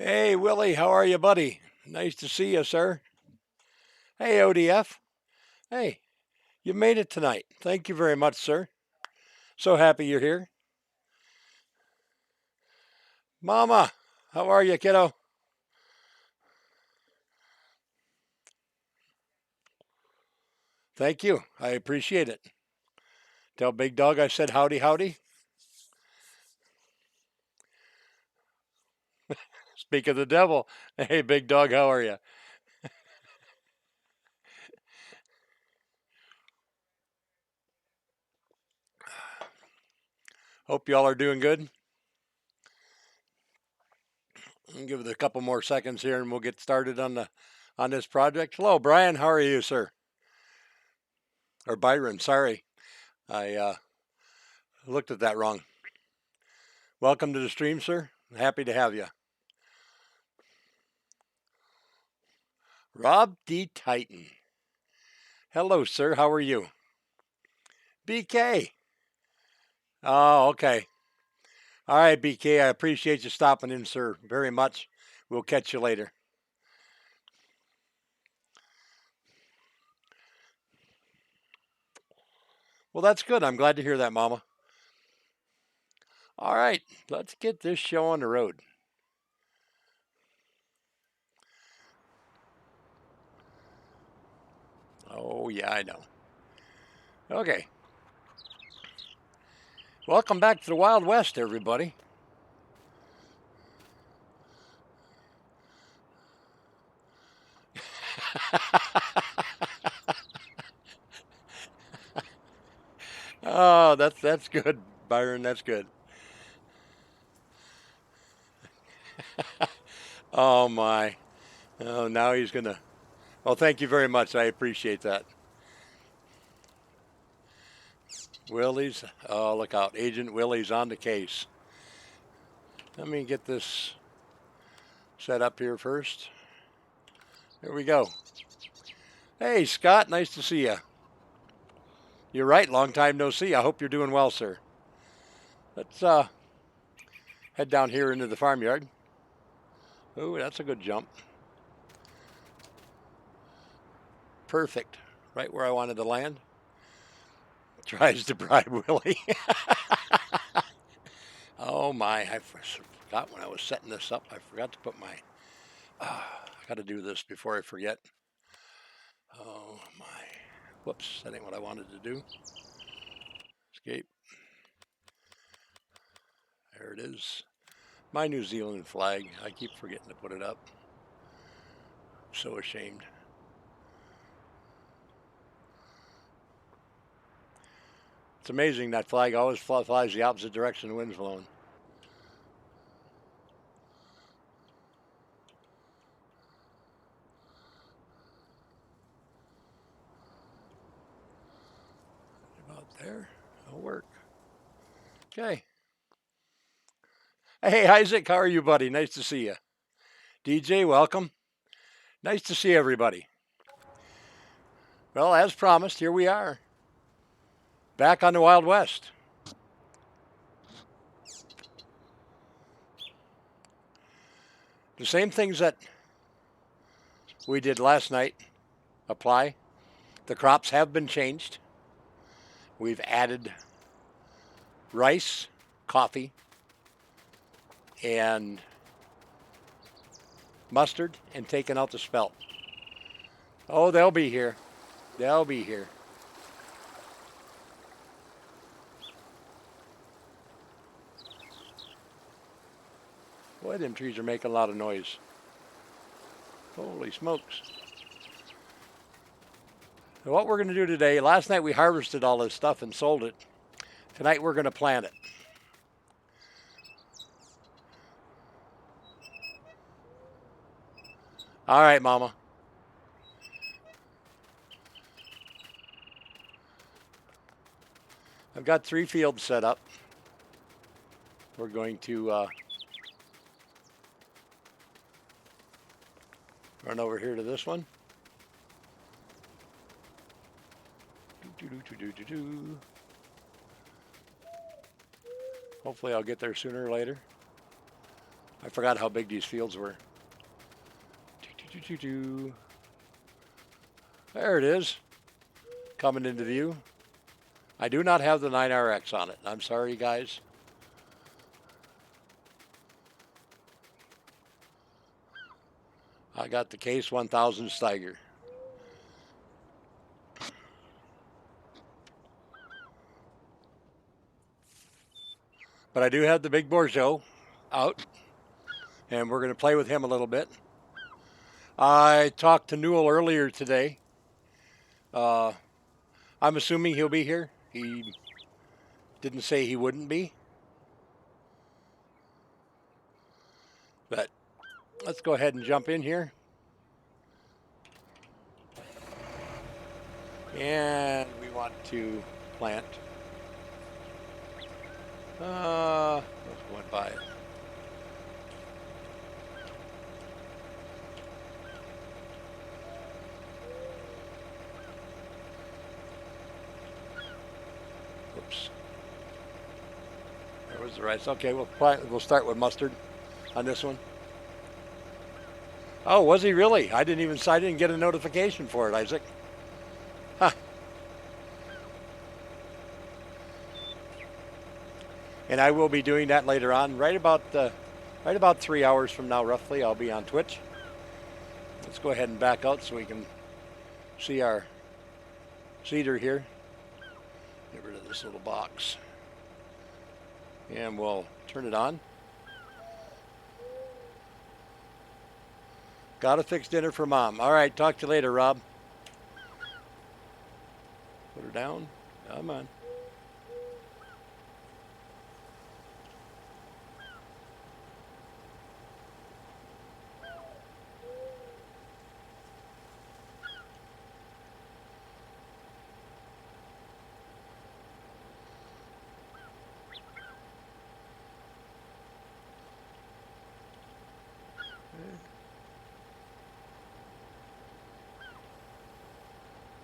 Hey, Willie, how are you, buddy? Nice to see you, sir. Hey, ODF. Hey, you made it tonight. Thank you very much, sir. So happy you're here. Mama, how are you, kiddo? Thank you. I appreciate it. Tell Big Dog I said howdy, howdy. Speak of the devil. Hey, Big Dog, how are you? Hope y'all are doing good. I'll give it a couple more seconds here and we'll get started on this project. Hello, Brian. How are you, sir? Or Byron, sorry. I looked at that wrong. Welcome to the stream, sir. Happy to have you. Rob D. Titan. Hello, sir. How are you? BK. Oh, okay. All right, BK. I appreciate you stopping in, sir, very much. We'll catch you later. Well, that's good. I'm glad to hear that, Mama. All right, let's get this show on the road. Oh, yeah, I know. Okay. Welcome back to the Wild West, everybody. Oh, that's good, Byron. That's good. Oh my. Oh, now he's gonna. Well, thank you very much. I appreciate that. Willie's. Oh, look out. Agent Willie's on the case. Let me get this set up here first. There we go. Hey, Scott. Nice to see you. You're right. Long time no see. I hope you're doing well, sir. Let's head down here into the farmyard. Oh, that's a good jump. Perfect. Right where I wanted to land. Tries to bribe Willie. Oh my, I forgot when I was setting this up. I forgot to put my, I got to do this before I forget. Oh my, whoops, that ain't what I wanted to do. Escape. There it is. My New Zealand flag. I keep forgetting to put it up. So ashamed. It's amazing that flag always flies the opposite direction the wind's blowing. About there. That'll work. Okay. Hey, Isaac, how are you, buddy? Nice to see you. DJ, welcome. Nice to see everybody. Well, as promised, here we are. Back on the Wild West. The same things that we did last night apply. The crops have been changed. We've added rice, coffee, and mustard and taken out the spelt. Oh, they'll be here. They'll be here. Boy, them trees are making a lot of noise. Holy smokes. So what we're going to do today, last night we harvested all this stuff and sold it. Tonight we're going to plant it. All right, Mama. I've got 3 fields set up. We're going to run over here to this one. Hopefully I'll get there sooner or later. I forgot how big these fields were. There it is, coming into view. I do not have the 9RX on it. I'm sorry, guys. I got the Case 1000 Steiger. But I do have the big Bourgeot out, and we're going to play with him a little bit. I talked to Newell earlier today. I'm assuming he'll be here. He didn't say he wouldn't be. But let's go ahead and jump in here. And we want to plant. Went by it. Oops. There was the rice. Okay, we'll start with mustard on this one. Oh, was he really? I didn't get a notification for it, Isaac. Huh. And I will be doing that later on. Right about 3 hours from now, roughly, I'll be on Twitch. Let's go ahead and back out so we can see our seeder here. Get rid of this little box. And we'll turn it on. Gotta fix dinner for Mom. All right, talk to you later, Rob. Put her down. Come on.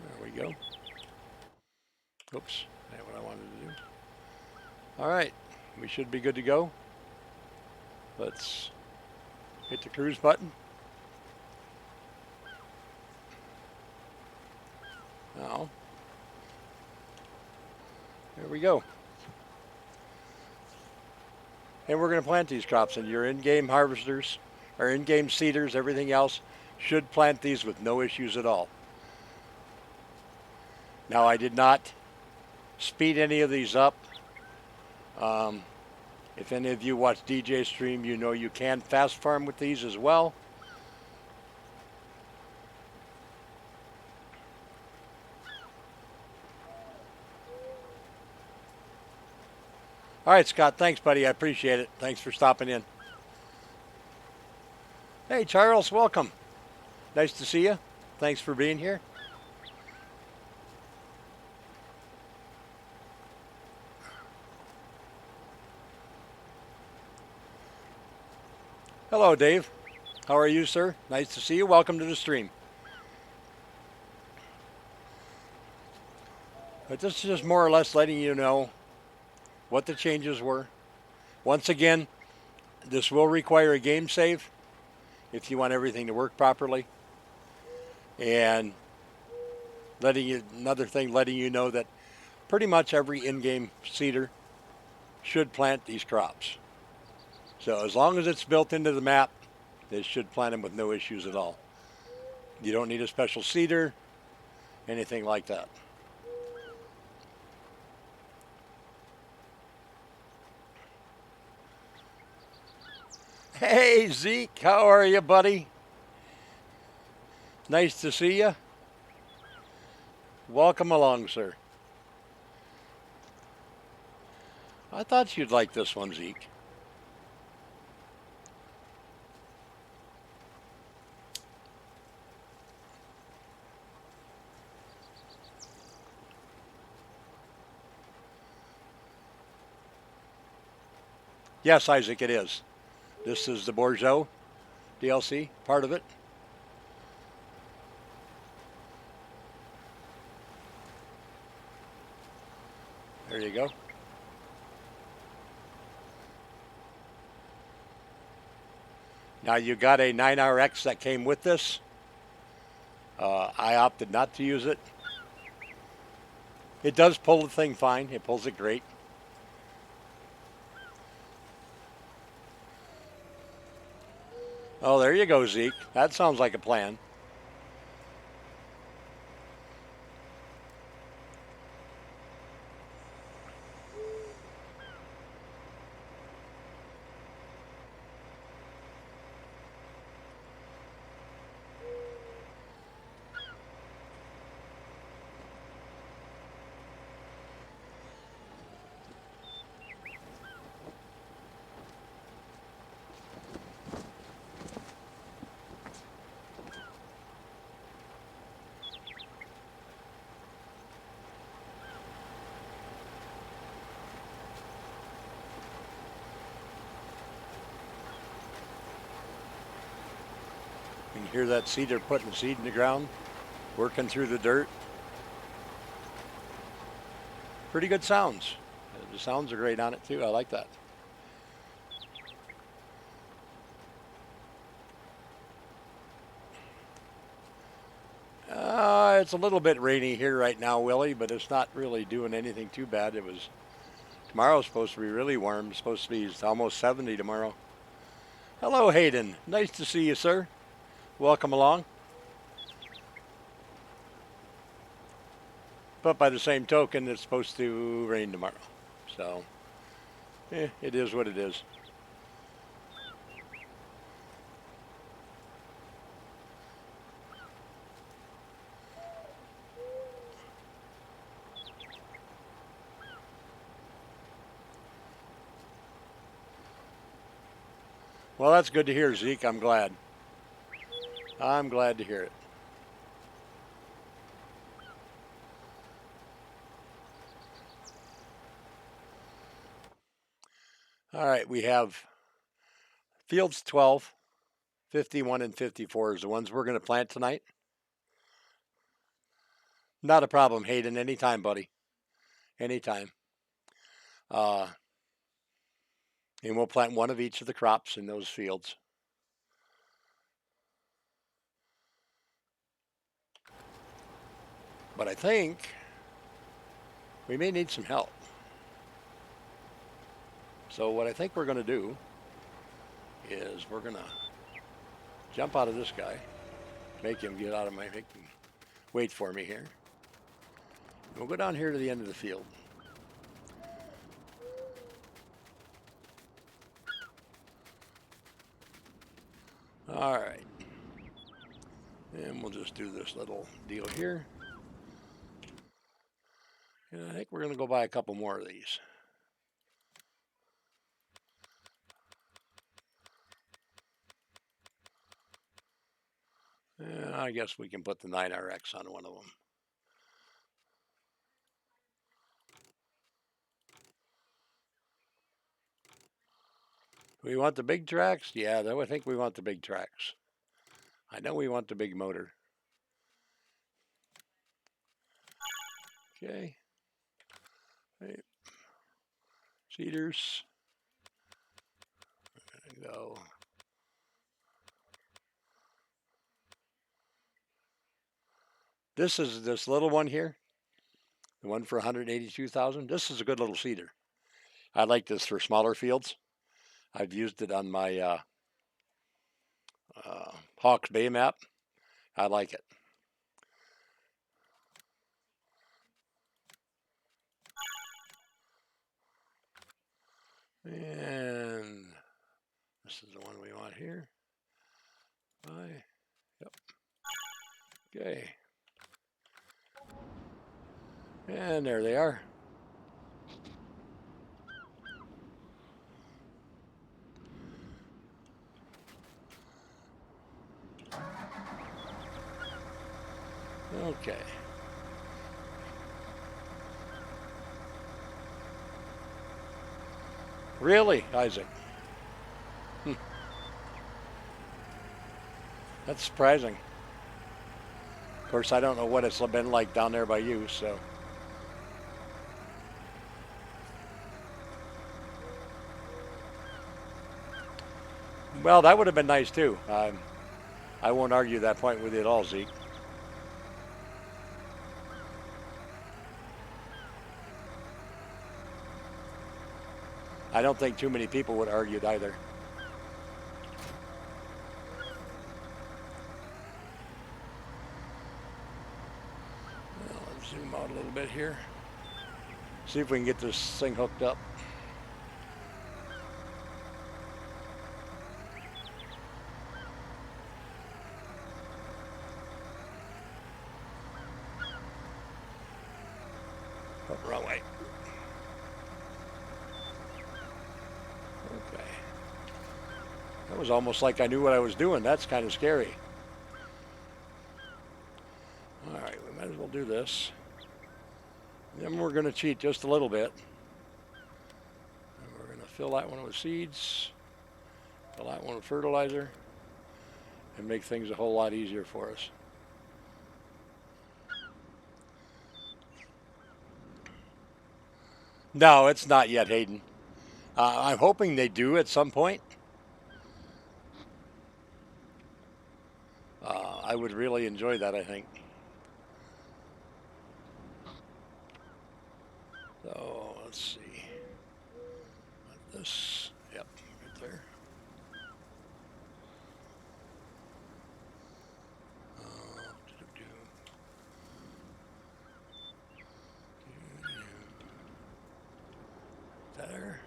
There we go. Oops, that's what I wanted to do. All right, we should be good to go. Let's hit the cruise button. Now, there we go. And we're going to plant these crops, and your in-game harvesters, or in-game seeders, everything else, should plant these with no issues at all. Now, I did not speed any of these up. If any of you watch DJ stream, you know you can fast farm with these as well. All right, Scott, thanks, buddy. I appreciate it. Thanks for stopping in. Hey, Charles, welcome. Nice to see you. Thanks for being here. Hello, Dave. How are you, sir? Nice to see you. Welcome to the stream. But this is just more or less letting you know what the changes were. Once again, this will require a game save if you want everything to work properly. And letting you know that pretty much every in-game seeder should plant these crops. So as long as it's built into the map, they should plant them with no issues at all. You don't need a special seeder, anything like that. Hey, Zeke, how are you, buddy? Nice to see you. Welcome along, sir. I thought you'd like this one, Zeke. Yes, Isaac, it is. This is the Bourgeot DLC, part of it. There you go. Now you got a 9RX that came with this. I opted not to use it. It does pull the thing fine. It pulls it great. Oh, there you go, Zeke. That sounds like a plan. You can hear that seeder putting seed in the ground, working through the dirt. Pretty good sounds. The sounds are great on it too. I like that. It's a little bit rainy here right now, Willie, but it's not really doing anything too bad. Tomorrow's supposed to be really warm. It's supposed to be almost 70 tomorrow. Hello, Hayden. Nice to see you, sir. Welcome along. But by the same token, it's supposed to rain tomorrow. So, it is what it is. Well, that's good to hear, Zeke. I'm glad. I'm glad to hear it. All right, we have fields 12, 51, and 54 is the ones we're going to plant tonight. Not a problem, Hayden. Anytime, buddy. Anytime. And we'll plant one of each of the crops in those fields. But I think we may need some help. So what I think we're going to do is we're going to jump out of this guy, make him get out of my, wait for me here. We'll go down here to the end of the field. All right. And we'll just do this little deal here. And I think we're going to go buy a couple more of these. Yeah, I guess we can put the 9RX on one of them. We want the big tracks? Yeah, I think we want the big tracks. I know we want the big motor. Okay. Hey. Seeders. There we go. This is this little one here. The one for 182,000. This is a good little seeder. I like this for smaller fields. I've used it on my Hawks Bay map. I like it. And this is the one we want here. Yep. Okay. And there they are. Okay. Really, Isaac? That's surprising. Of course, I don't know what it's been like down there by you, so. Well, that would have been nice too. I won't argue that point with you at all, Zeke. I don't think too many people would argue it either. Well, let's zoom out a little bit here. See if we can get this thing hooked up. Oh, wrong way. Okay. That was almost like I knew what I was doing. That's kind of scary. All right, we might as well do this. Then we're going to cheat just a little bit. And we're going to fill that one with seeds, fill that one with fertilizer, and make things a whole lot easier for us. No, it's not yet, Hayden. I'm hoping they do at some point. I would really enjoy that, I think. So let's see. This, yep, right there. There.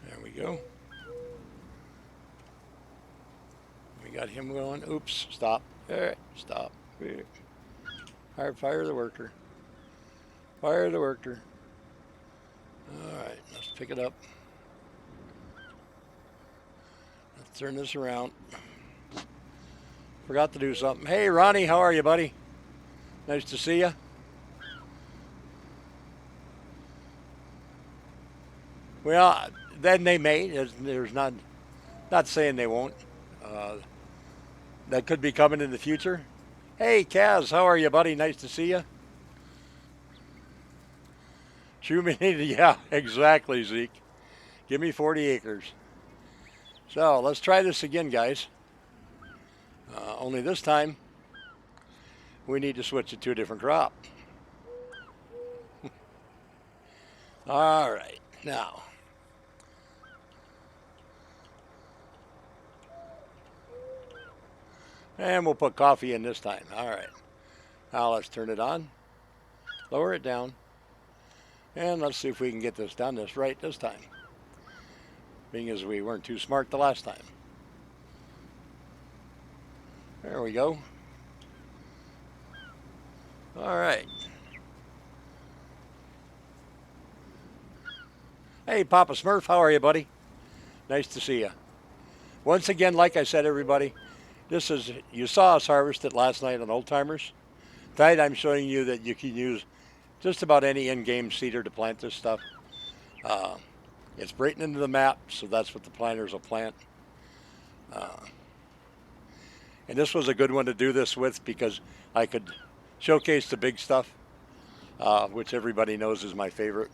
There we go. We got him going. Oops, stop. Stop. All right, fire the worker. Fire the worker. All right, let's pick it up. Let's turn this around. Forgot to do something. Hey, Ronnie, how are you, buddy? Nice to see you. Well, then they may. There's not saying they won't. That could be coming in the future. Hey, Kaz, how are you, buddy? Nice to see you. Yeah, exactly, Zeke. Give me 40 acres. So let's try this again, guys. Only this time, we need to switch it to a different crop. All right, now. And we'll put coffee in this time. All right. Now let's turn it on. Lower it down. And let's see if we can get this done right this time. Being as we weren't too smart the last time. There we go. All right. Hey, Papa Smurf, how are you, buddy? Nice to see you. Once again, like I said, everybody, you saw us harvest it last night on Old Timers. Tonight I'm showing you that you can use just about any in-game seeder to plant this stuff. It's written into the map, so that's what the planters will plant. And this was a good one to do this with because I could showcase the big stuff, which everybody knows is my favorite.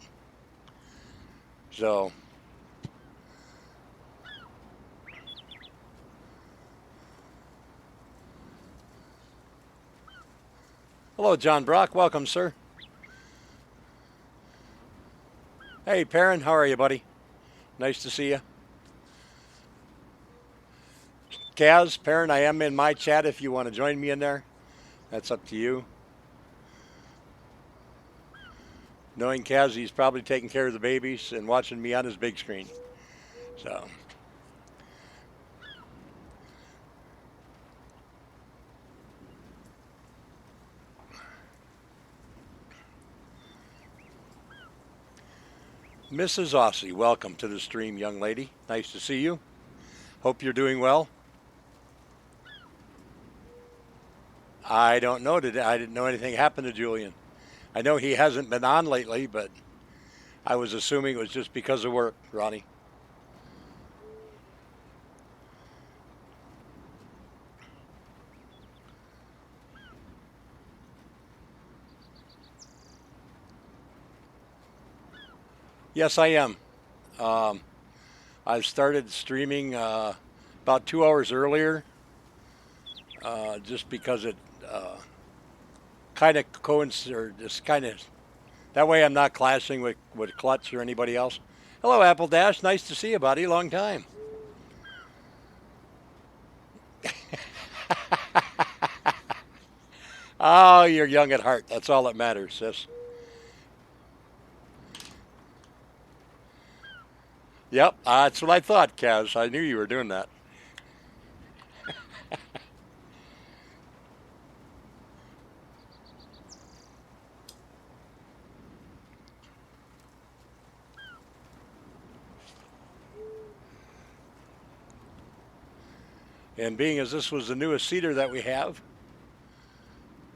So, hello, John Brock. Welcome, sir. Hey, Perrin. How are you, buddy? Nice to see you. Kaz, Perrin, I am in my chat if you want to join me in there. That's up to you. Knowing Kaz, he's probably taking care of the babies and watching me on his big screen. So. Mrs. Aussie, welcome to the stream, young lady. Nice to see you. Hope you're doing well. I don't know today. I didn't know anything happened to Julian. I know he hasn't been on lately, but I was assuming it was just because of work, Ronnie. Yes, I am. Um, I've started streaming about 2 hours earlier, just because it kind of coincides, or just kind of that way I'm not clashing with Clutch or anybody else. Hello, Apple Dash. Nice to see you, buddy. Long time. Oh, you're young at heart. That's all that matters, sis. Yep, that's what I thought, Kaz. I knew you were doing that. And being as this was the newest seeder that we have,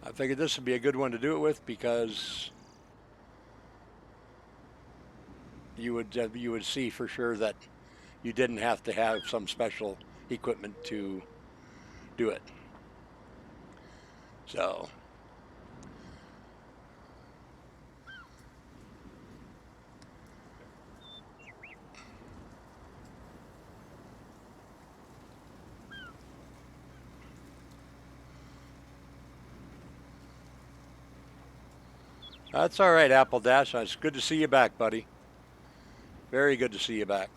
I figured this would be a good one to do it with because you would see for sure that you didn't have to have some special equipment to do it. So that's all right, Apple Dash. It's good to see you back, buddy. Very good to see you back.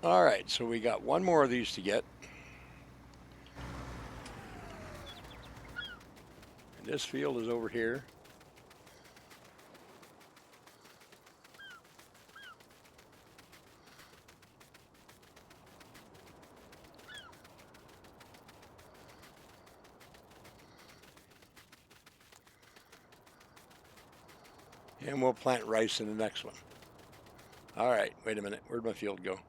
All right, so we got one more of these to get. And this field is over here. And we'll plant rice in the next one. All right, wait a minute. Where'd my field go?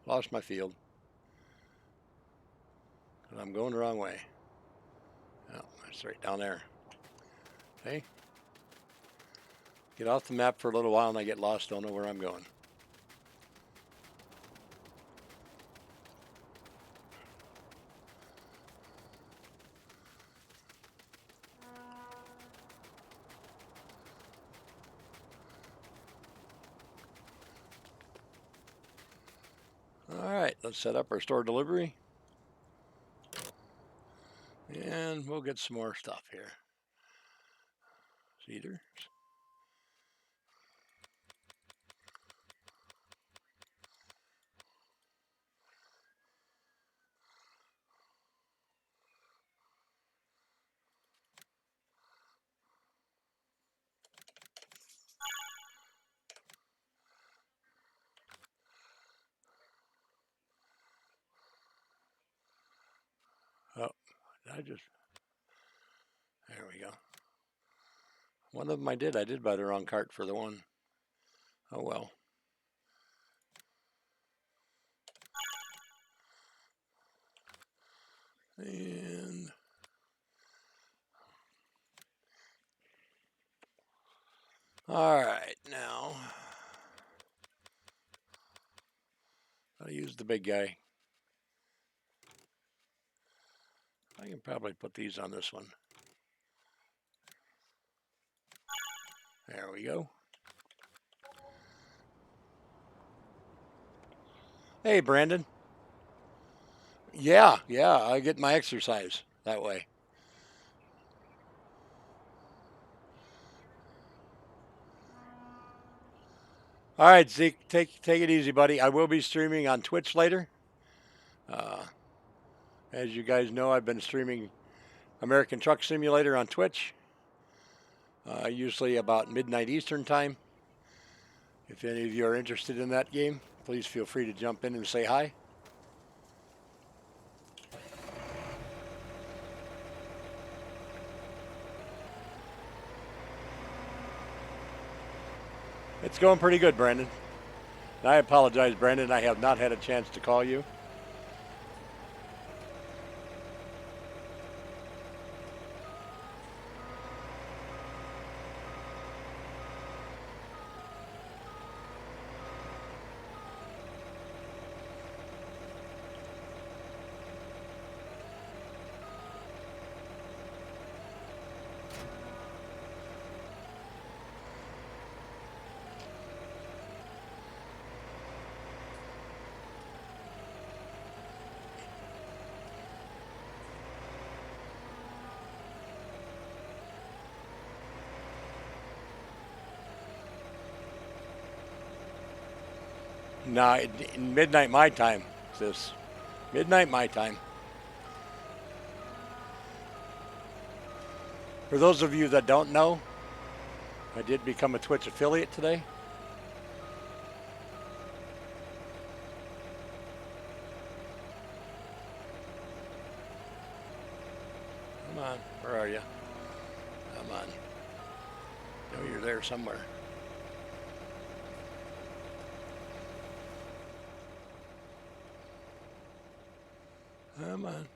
Lost my field. I'm going the wrong way. Oh, it's right down there. Hey, get off the map for a little while and I get lost, don't know where I'm going. All right, let's set up our store delivery. And we'll get some more stuff here. Cedars. Oh, there we go. One of them I did buy the wrong cart for the one. Oh well. And all right, now I'll use the big guy. I can probably put these on this one. There we go. Hey, Brandon. Yeah, I get my exercise that way. All right, Zeke, take it easy, buddy. I will be streaming on Twitch later. As you guys know, I've been streaming American Truck Simulator on Twitch. usually about midnight Eastern time. If any of you are interested in that game, please feel free to jump in and say hi. It's going pretty good, Brandon. I apologize, Brandon. I have not had a chance to call you. No, in midnight my time, sis. Midnight my time. For those of you that don't know, I did become a Twitch affiliate today. Come on, where are you? Come on. I know you're there somewhere. Come on.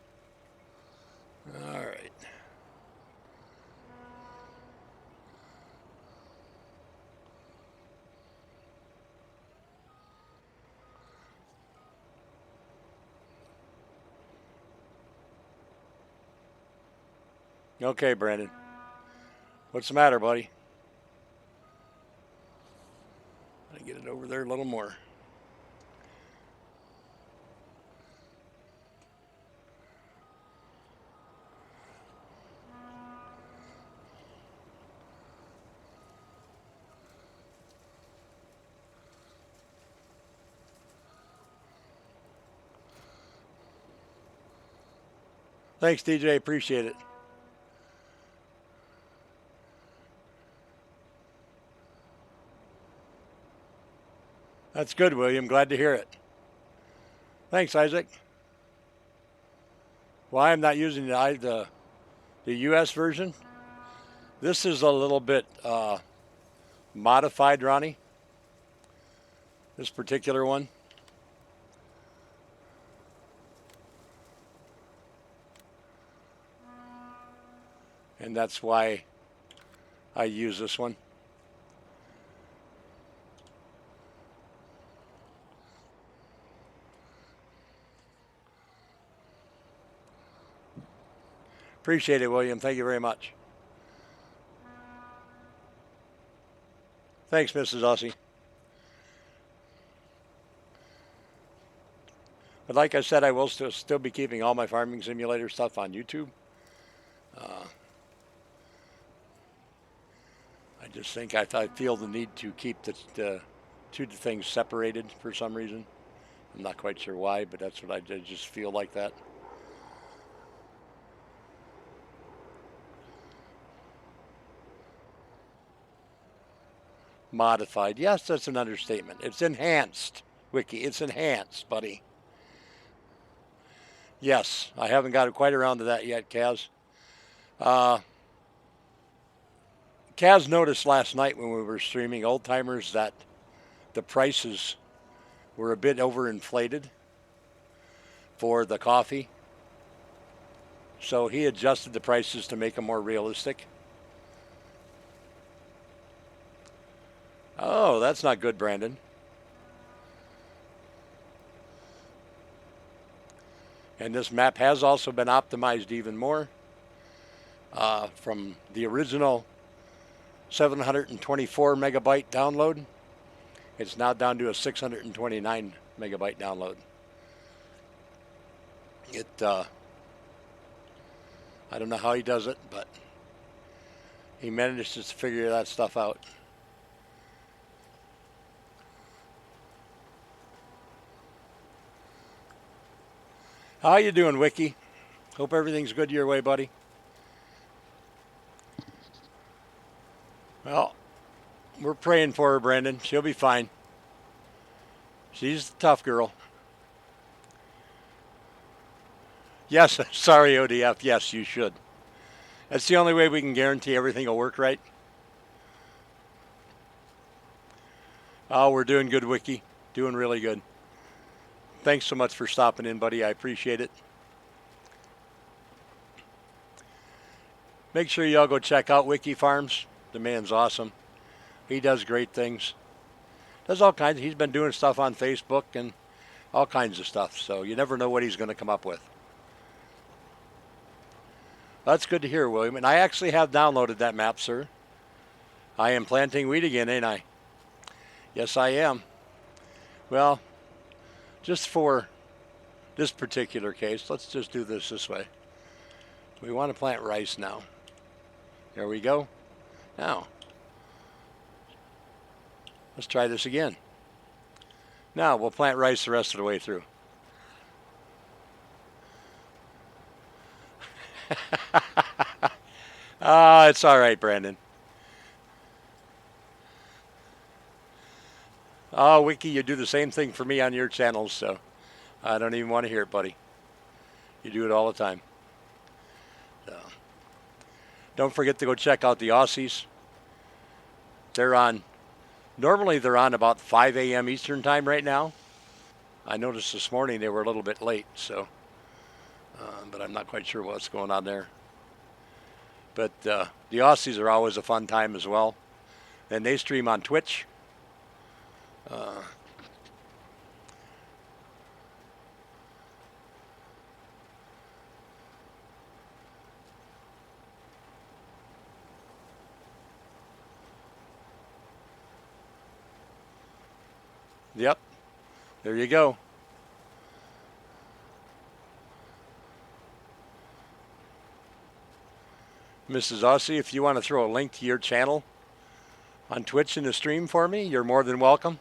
All right. Okay, Brandon. What's the matter, buddy? I get it over there a little more. Thanks, DJ. Appreciate it. That's good, William. Glad to hear it. Thanks, Isaac. Well, I'm not using the U.S. version. This is a little bit modified, Ronnie. This particular one. And that's why I use this one. Appreciate it, William. Thank you very much. Thanks, Mrs. Aussie. But like I said, I will still be keeping all my farming simulator stuff on YouTube. I just think I feel the need to keep the two things separated for some reason. I'm not quite sure why, but that's what I just feel like that. Modified. Yes, that's an understatement. It's enhanced, Wiki. It's enhanced, buddy. Yes, I haven't got quite around to that yet, Kaz. Kaz noticed last night when we were streaming Old Timers that the prices were a bit overinflated for the coffee. So he adjusted the prices to make them more realistic. Oh, that's not good, Brandon. And this map has also been optimized even more from the original 724 megabyte download. It's now down to a 629 megabyte download. I don't know how he does it, but he manages to figure that stuff out. How you doing, Wiki? Hope everything's good your way, buddy. Well, we're praying for her, Brandon. She'll be fine. She's a tough girl. Yes, sorry, ODF. Yes, you should. That's the only way we can guarantee everything will work right. Oh, we're doing good, Wiki. Doing really good. Thanks so much for stopping in, buddy. I appreciate it. Make sure y'all go check out Wiki Farms. The man's awesome. He does great things. Does all kinds. He's been doing stuff on Facebook and all kinds of stuff. So you never know what he's going to come up with. That's good to hear, William. And I actually have downloaded that map, sir. I am planting wheat again, ain't I? Yes, I am. Well, just for this particular case, let's just do this way. We want to plant rice now. There we go. Now, let's try this again. Now, we'll plant rice the rest of the way through. It's all right, Brandon. Oh, Wiki, you do the same thing for me on your channels, so I don't even want to hear it, buddy. You do it all the time. So, don't forget to go check out the Aussies. They're on, normally they're on about 5 a.m. Eastern time right now. I noticed this morning they were a little bit late, so, but I'm not quite sure what's going on there. But the Aussies are always a fun time as well. And they stream on Twitch. Yep, there you go. Mrs. Aussie, if you want to throw a link to your channel on Twitch in the stream for me, you're more than welcome.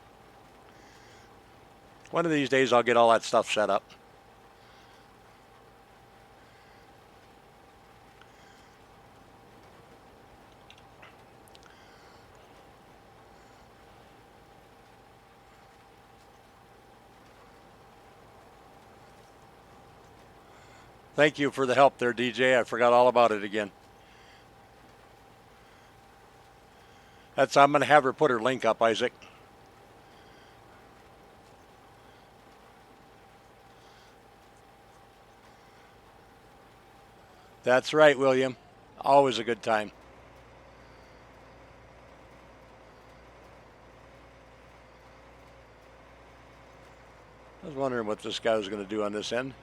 One of these days I'll get all that stuff set up. Thank you for the help there, DJ. I forgot all about it again. I'm going to have her put her link up, Isaac. That's right, William. Always a good time. I was wondering what this guy was going to do on this end.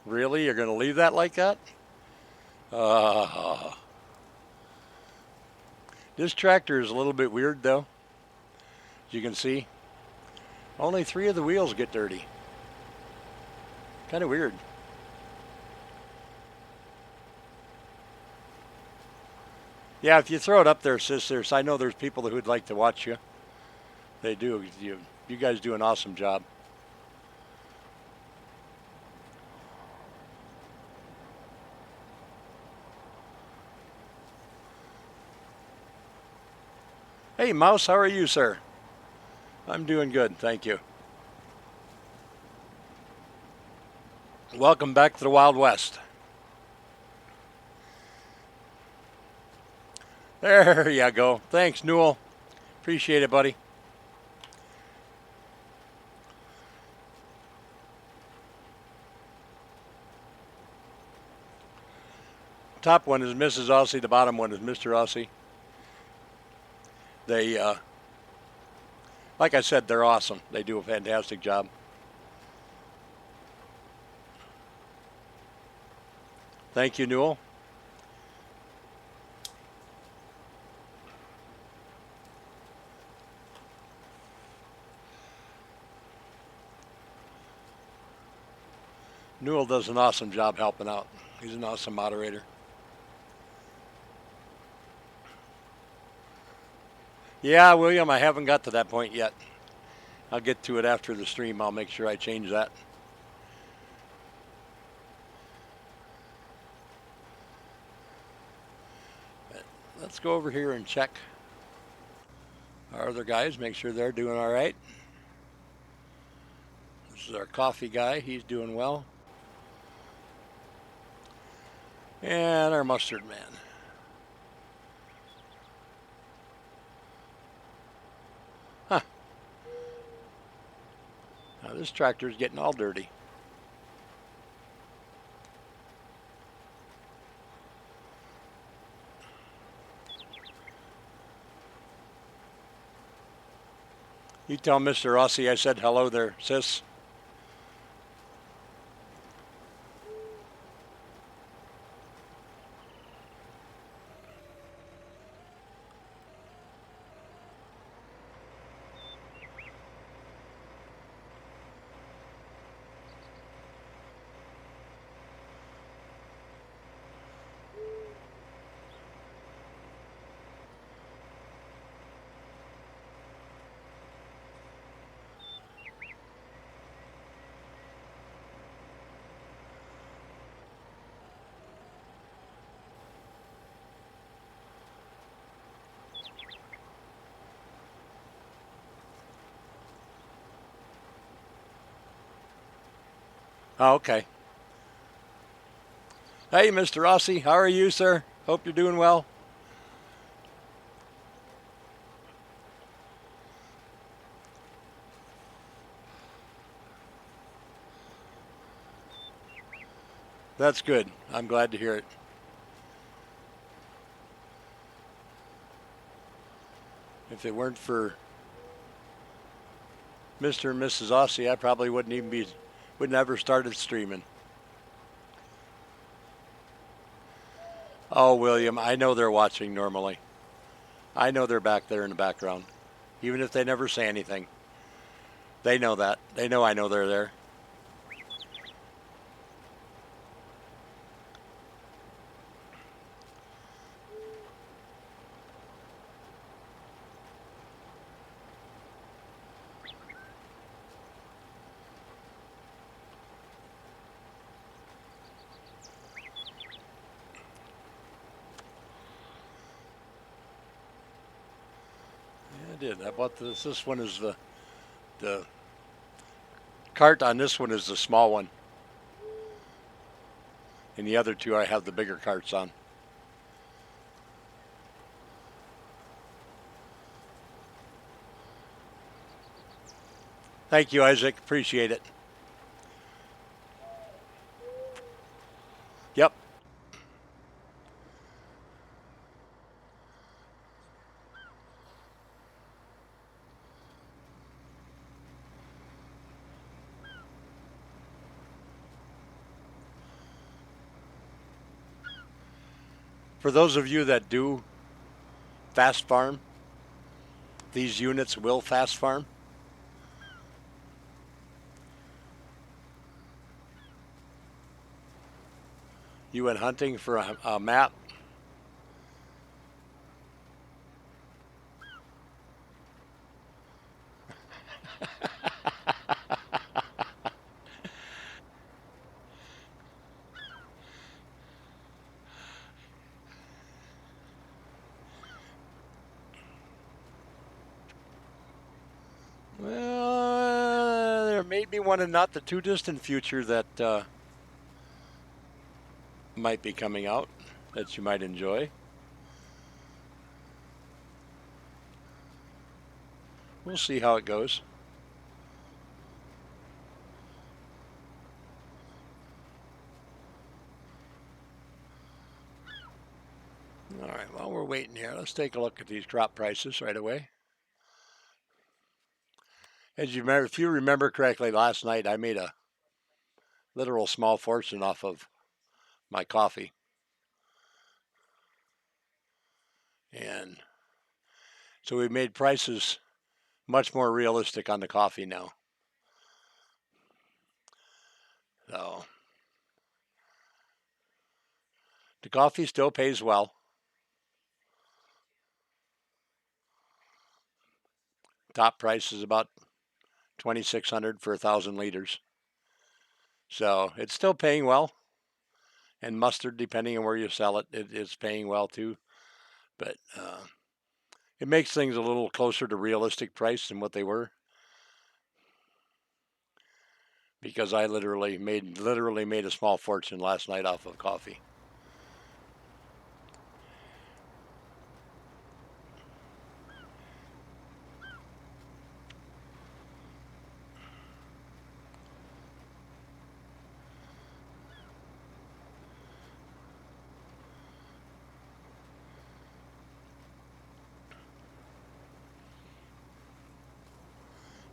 Really? You're going to leave that like that? This tractor is a little bit weird though. As you can see, only 3 of the wheels get dirty. Kind of weird. Yeah, if you throw it up there, sisters, I know there's people who'd like to watch you. They do. You guys do an awesome job. Hey, Mouse, how are you, sir? I'm doing good, thank you. Welcome back to the Wild West. There you go. Thanks, Newell. Appreciate it, buddy. Top one is Mrs. Aussie. The bottom one is Mr. Aussie. They, like I said, they're awesome. They do a fantastic job. Thank you, Newell. Newell does an awesome job helping out. He's an awesome moderator. Yeah, William, I haven't got to that point yet. I'll get to it after the stream. I'll make sure I change that. But let's go over here and check our other guys, make sure they're doing all right. This is our coffee guy. He's doing well. And our mustard man. Huh. Now this tractor's getting all dirty. You tell Mr. Rossi I said hello there, sis. Oh, okay. Hey, Mr. Rossi, how are you, sir? Hope you're doing well. That's good. I'm glad to hear it. If it weren't for Mr. and Mrs. Rossi, I probably would never started streaming. Oh, William, I know they're watching normally. I know they're back there in the background. Even if they never say anything. They know that. They know I know they're there. Yeah, I did. I bought this. This one is the cart on this one is the small one. And the other two I have the bigger carts on. Thank you, Isaac. Appreciate it. Yep. For those of you that do fast farm, these units will fast farm. You went hunting for a map. Well, there may be one in not the too distant future that might be coming out that you might enjoy. We'll see how it goes. All right, while we're waiting here, let's take a look at these crop prices right away. As you remember, if you remember correctly, last night I made a literal small fortune off of my coffee. And so we made prices much more realistic on the coffee now. So the coffee still pays well. Top price is about 2,600 for 1,000 liters. So it's still paying well. And mustard, depending on where you sell it, it's paying well too. But it makes things a little closer to realistic price than what they were. Because I literally made a small fortune last night off of coffee.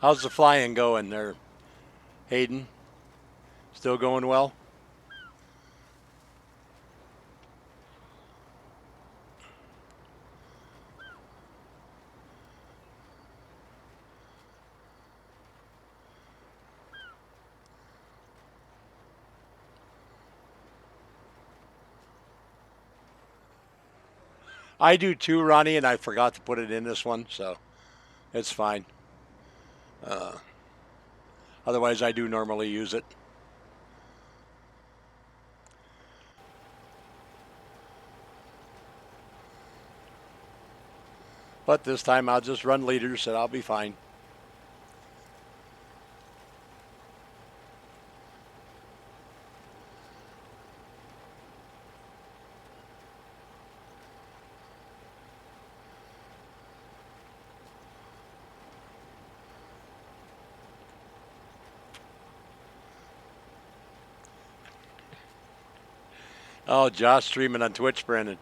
How's the flying going there, Hayden? Still going well? I do too, Ronnie, and I forgot to put it in this one, so it's fine. Uh, Otherwise, I do normally use it. But this time I'll just run liters and I'll be fine. Oh, Josh streaming on Twitch, Brandon.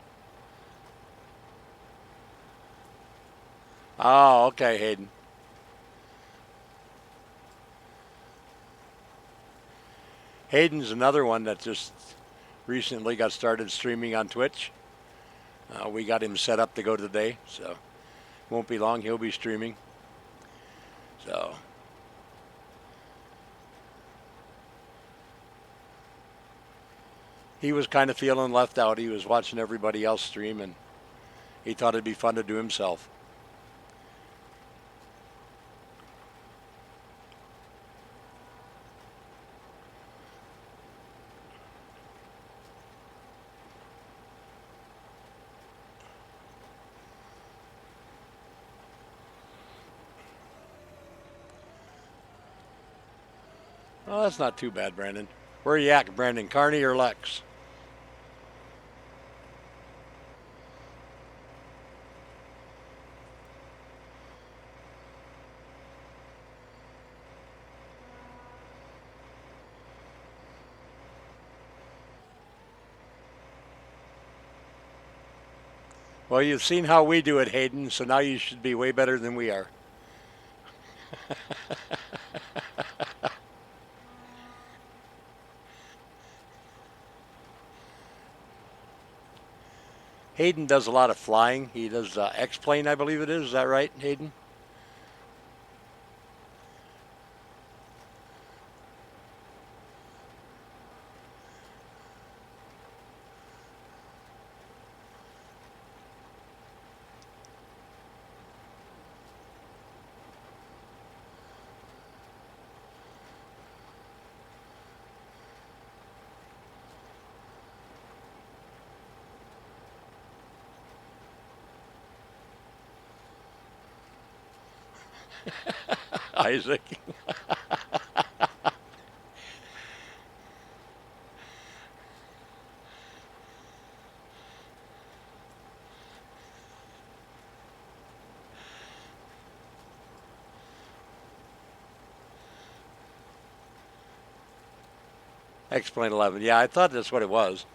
Oh, okay, Hayden. Hayden's another one that just recently got started streaming on Twitch. We got him set up to go today, so won't be long. He'll be streaming. So he was kind of feeling left out. He was watching everybody else stream, and he thought it'd be fun to do himself. Oh, that's not too bad, Brandon. Where are you at, Brandon? Kearney or Lex? Well, you've seen how we do it, Hayden, so now you should be way better than we are. Hayden does a lot of flying. He does X-plane, I believe it is. Is that right, Hayden? Isaac. X-plane 11. Yeah, I thought that's what it was.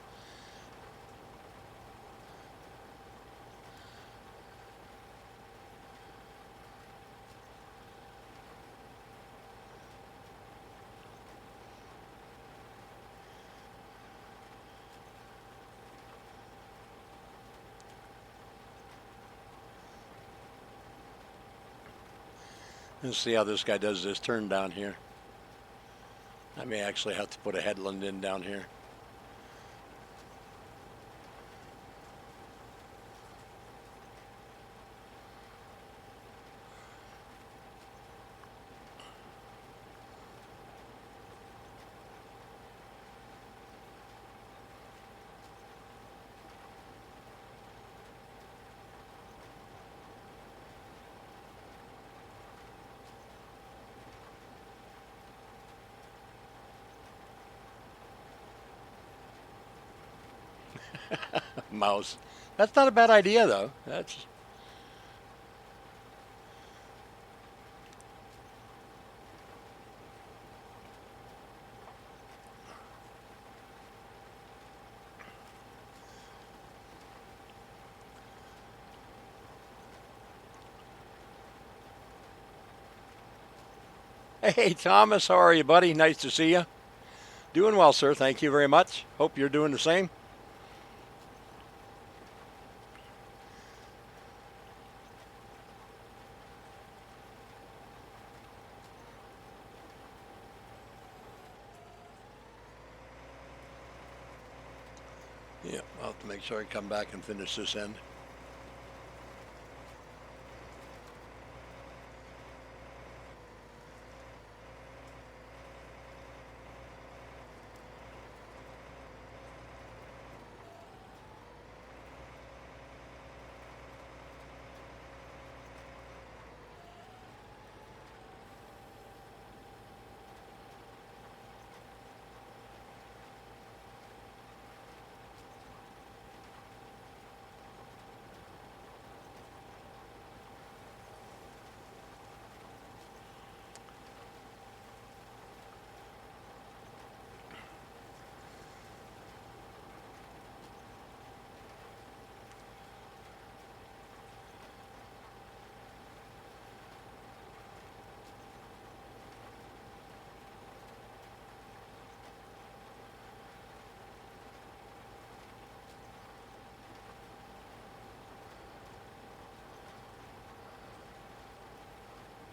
Let's see how this guy does this turn down here. I may actually have to put a headland in down here. Mouse. That's not a bad idea, though. That's. Hey, Thomas, how are you, buddy? Nice to see you. Doing well, sir. Thank you very much. Hope you're doing the same. Yeah, I'll have to make sure I come back and finish this end.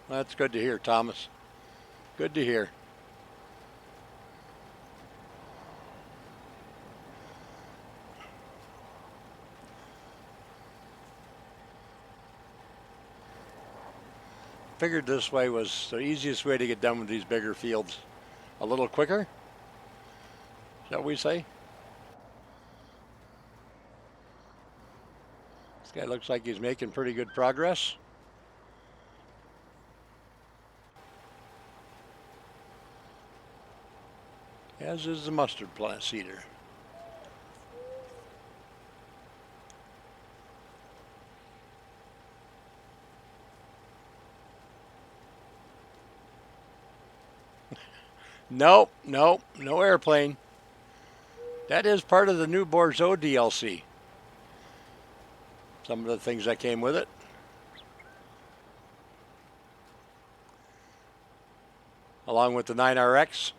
That's good to hear, Thomas. Good to hear. Figured this way was the easiest way to get done with these bigger fields. A little quicker, shall we say? This guy looks like he's making pretty good progress. As is the mustard plant seeder. Nope, nope, no airplane. That is part of the new Borzo DLC. Some of the things that came with it. Along with the 9RX.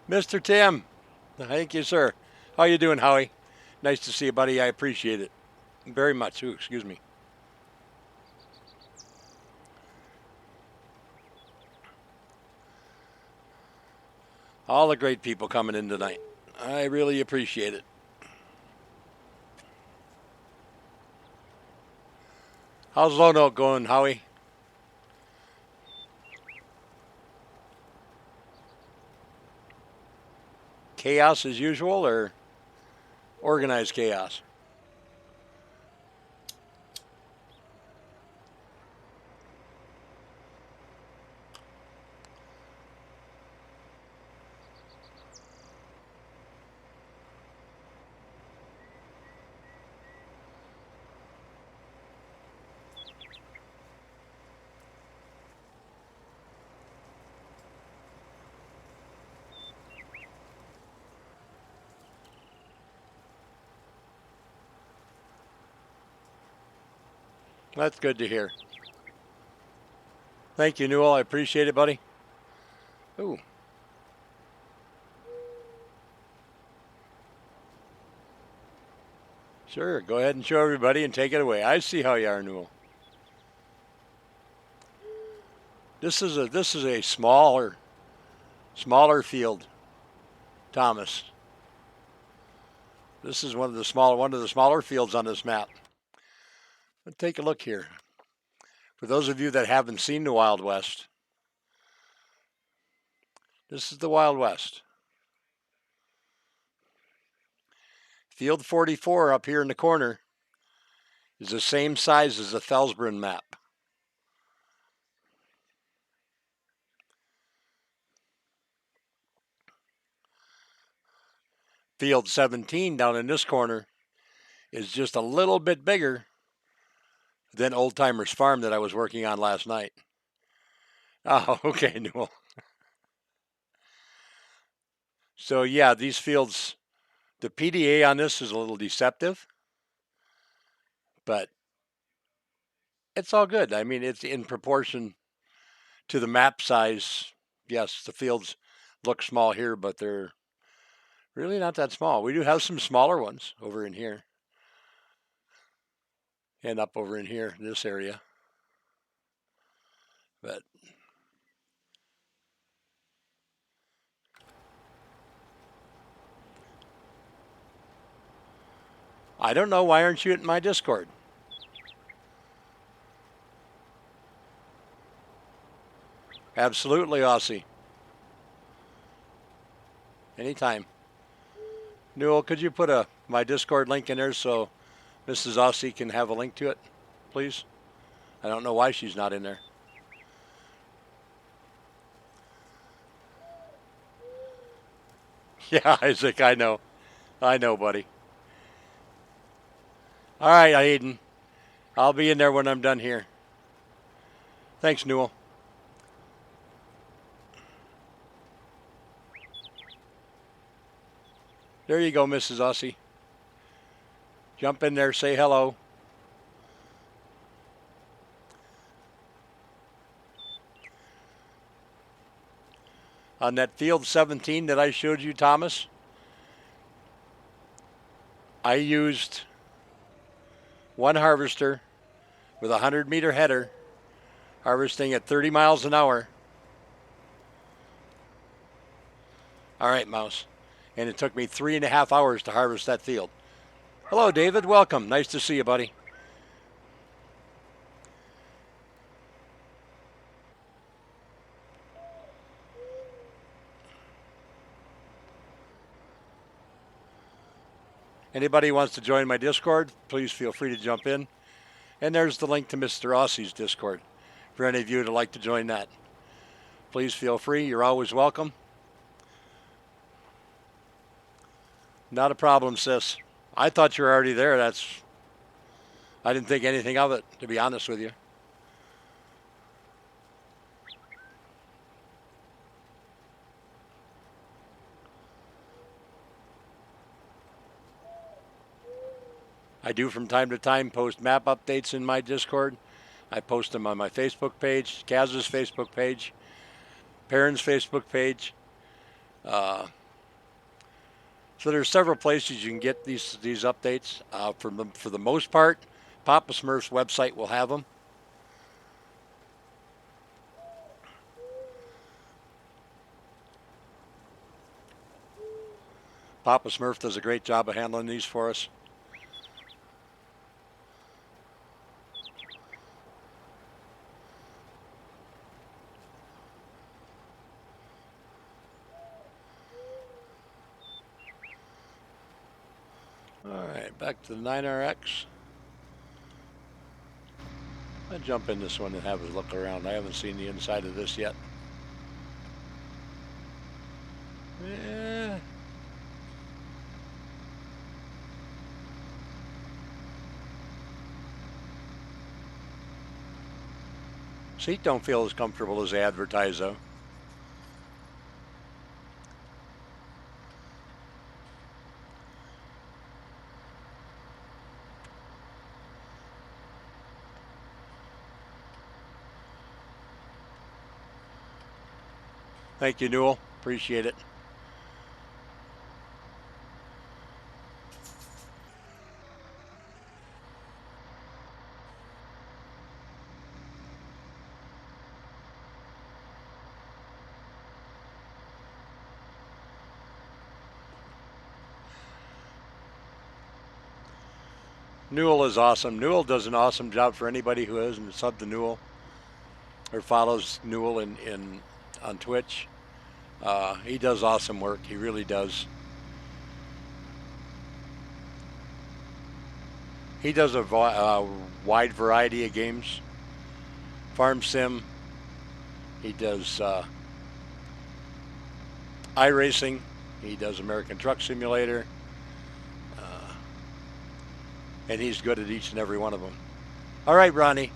Mr. Tim, thank you, sir. How you doing, Howie? Nice to see you, buddy. I appreciate it very much. Ooh, excuse me. All the great people coming in tonight. I really appreciate it. How's Low Note going, Howie? Chaos as usual or organized chaos? That's good to hear. Thank you, Newell. I appreciate it, buddy. Ooh. Sure, go ahead and show everybody and take it away. I see how you are, Newell. This is a smaller field, Thomas. This is one of the smaller fields on this map. Let's take a look here. For those of you that haven't seen the Wild West, this is the Wild West. Field 44 up here in the corner is the same size as the Felsbrunn map. field 17 down in this corner is just a little bit bigger than Old Timers Farm that I was working on last night. Oh, okay, Newell. So yeah, these fields, the PDA on this is a little deceptive, but it's all good. I mean, it's in proportion to the map size. Yes, the fields look small here, but they're really not that small. We do have some smaller ones over in here and up over in here, this area. But I don't know, why aren't you in my Discord? Absolutely, Aussie. Anytime. Newell, could you put my Discord link in there so Mrs. Aussie can have a link to it, please? I don't know why she's not in there. Yeah, Isaac, I know. I know, buddy. All right, Aiden. I'll be in there when I'm done here. Thanks, Newell. There you go, Mrs. Aussie. Jump in there, say hello. On that field 17 that I showed you, Thomas, I used one harvester with a 100-meter header, harvesting at 30 miles an hour. All right, Mouse. And it took me 3.5 hours to harvest that field. Hello, David. Welcome. Nice to see you, buddy. Anybody who wants to join my Discord, please feel free to jump in. And there's the link to Mr. Aussie's Discord for any of you who'd like to join that. Please feel free. You're always welcome. Not a problem, sis. I thought you were already there. I didn't think anything of it, to be honest with you. I do from time to time post map updates in my Discord. I post them on my Facebook page, Kaz's Facebook page, Perrin's Facebook page. So there's several places you can get these updates. For the most part, Papa Smurf's website will have them. Papa Smurf does a great job of handling these for us. All right, back to the 9RX. I'll jump in this one and have a look around. I haven't seen the inside of this yet. Yeah. Seat don't feel as comfortable as they advertise, though. Thank you, Newell. Appreciate it. Newell is awesome. Newell does an awesome job for anybody who isn't subbed to Newell or follows Newell on Twitch. He does awesome work. He really does. He does a wide variety of games. Farm Sim. He does iRacing. He does American Truck Simulator. And he's good at each and every one of them. All right, Ronnie.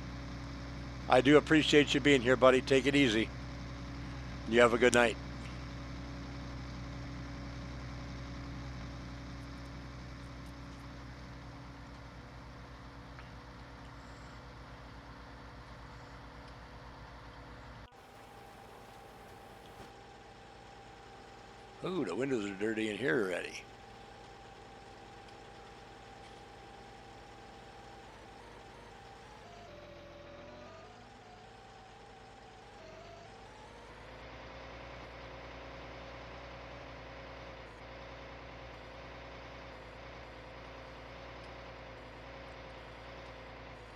I do appreciate you being here, buddy. Take it easy. You have a good night. Ooh, the windows are dirty in here already.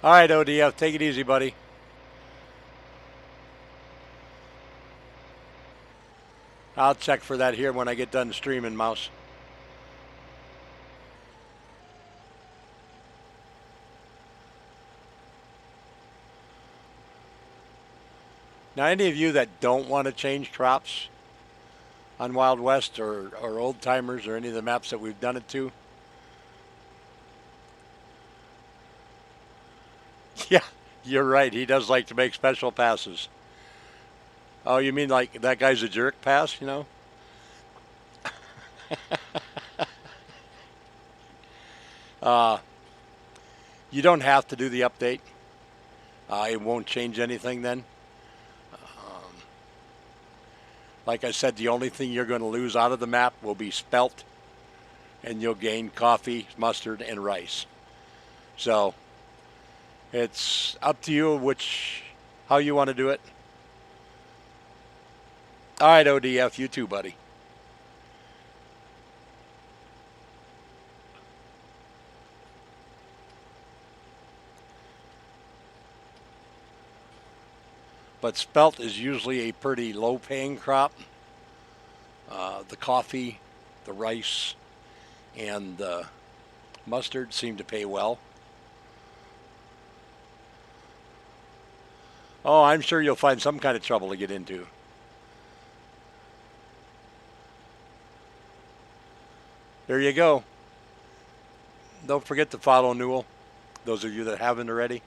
All right, ODF, take it easy, buddy. I'll check for that here when I get done streaming, Mouse. Now, any of you that don't want to change crops on Wild West or Old Timers or any of the maps that we've done it to, yeah, you're right. He does like to make special passes. Oh, you mean like that guy's a jerk pass, you know? You don't have to do the update. It won't change anything then. Like I said, the only thing you're going to lose out of the map will be spelt, and you'll gain coffee, mustard, and rice. So it's up to you how you want to do it. All right, ODF, you too, buddy. But spelt is usually a pretty low-paying crop. The coffee, the rice, and the mustard seem to pay well. Oh, I'm sure you'll find some kind of trouble to get into. There you go. Don't forget to follow Newell. Those of you that haven't already.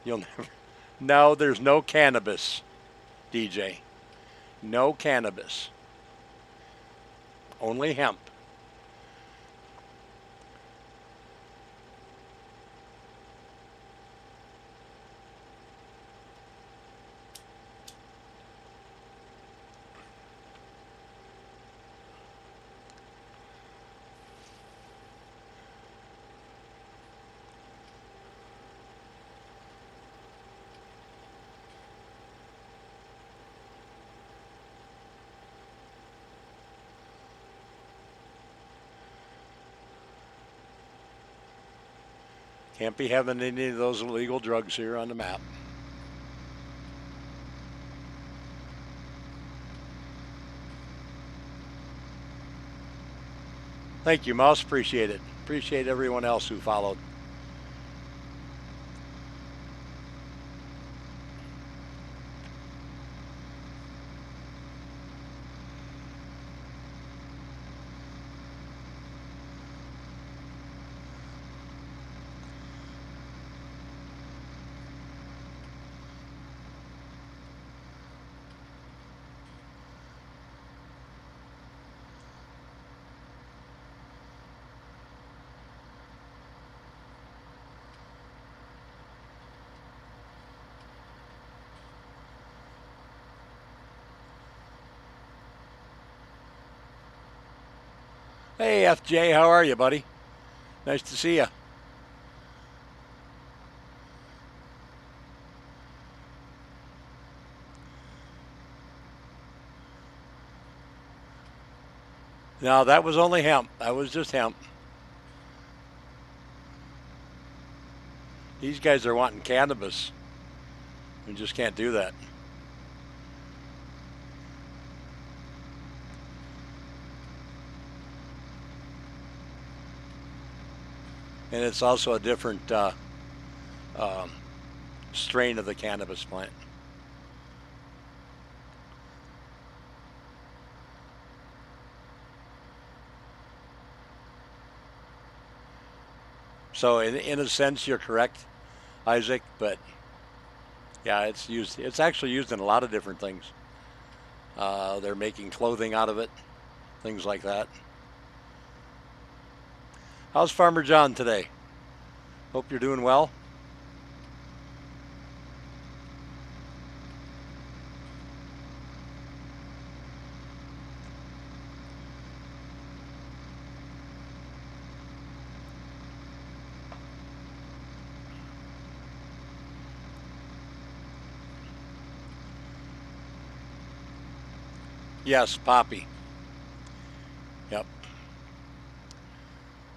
You'll never... No, there's no cannabis, DJ. No cannabis. Only hemp. Can't be having any of those illegal drugs here on the map. Thank you, Mouse. Appreciate it. Appreciate everyone else who followed. Hey, FJ, how are you, buddy? Nice to see you. No, that was only hemp. That was just hemp. These guys are wanting cannabis. We just can't do that. And it's also a different strain of the cannabis plant. So in a sense, you're correct, Isaac. But yeah, it's used. It's actually used in a lot of different things. They're making clothing out of it, things like that. How's Farmer John today? Hope you're doing well. Yes, poppy. Yep.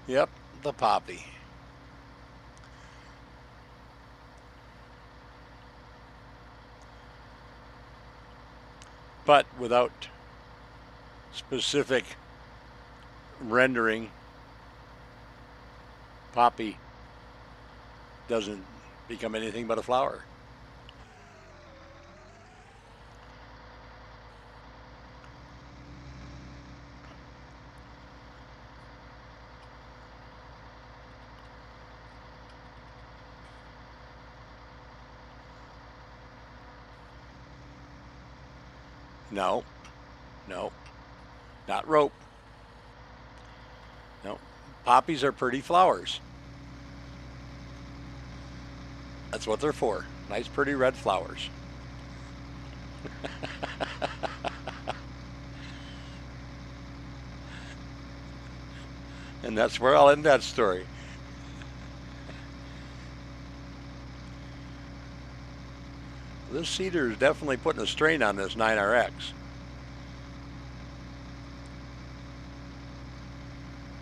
Yep, the poppy. But without specific rendering, poppy doesn't become anything but a flower. No, no, not rope. No, poppies are pretty flowers. That's what they're for. Nice, pretty red flowers. And that's where I'll end that story. This cedar is definitely putting a strain on this 9RX.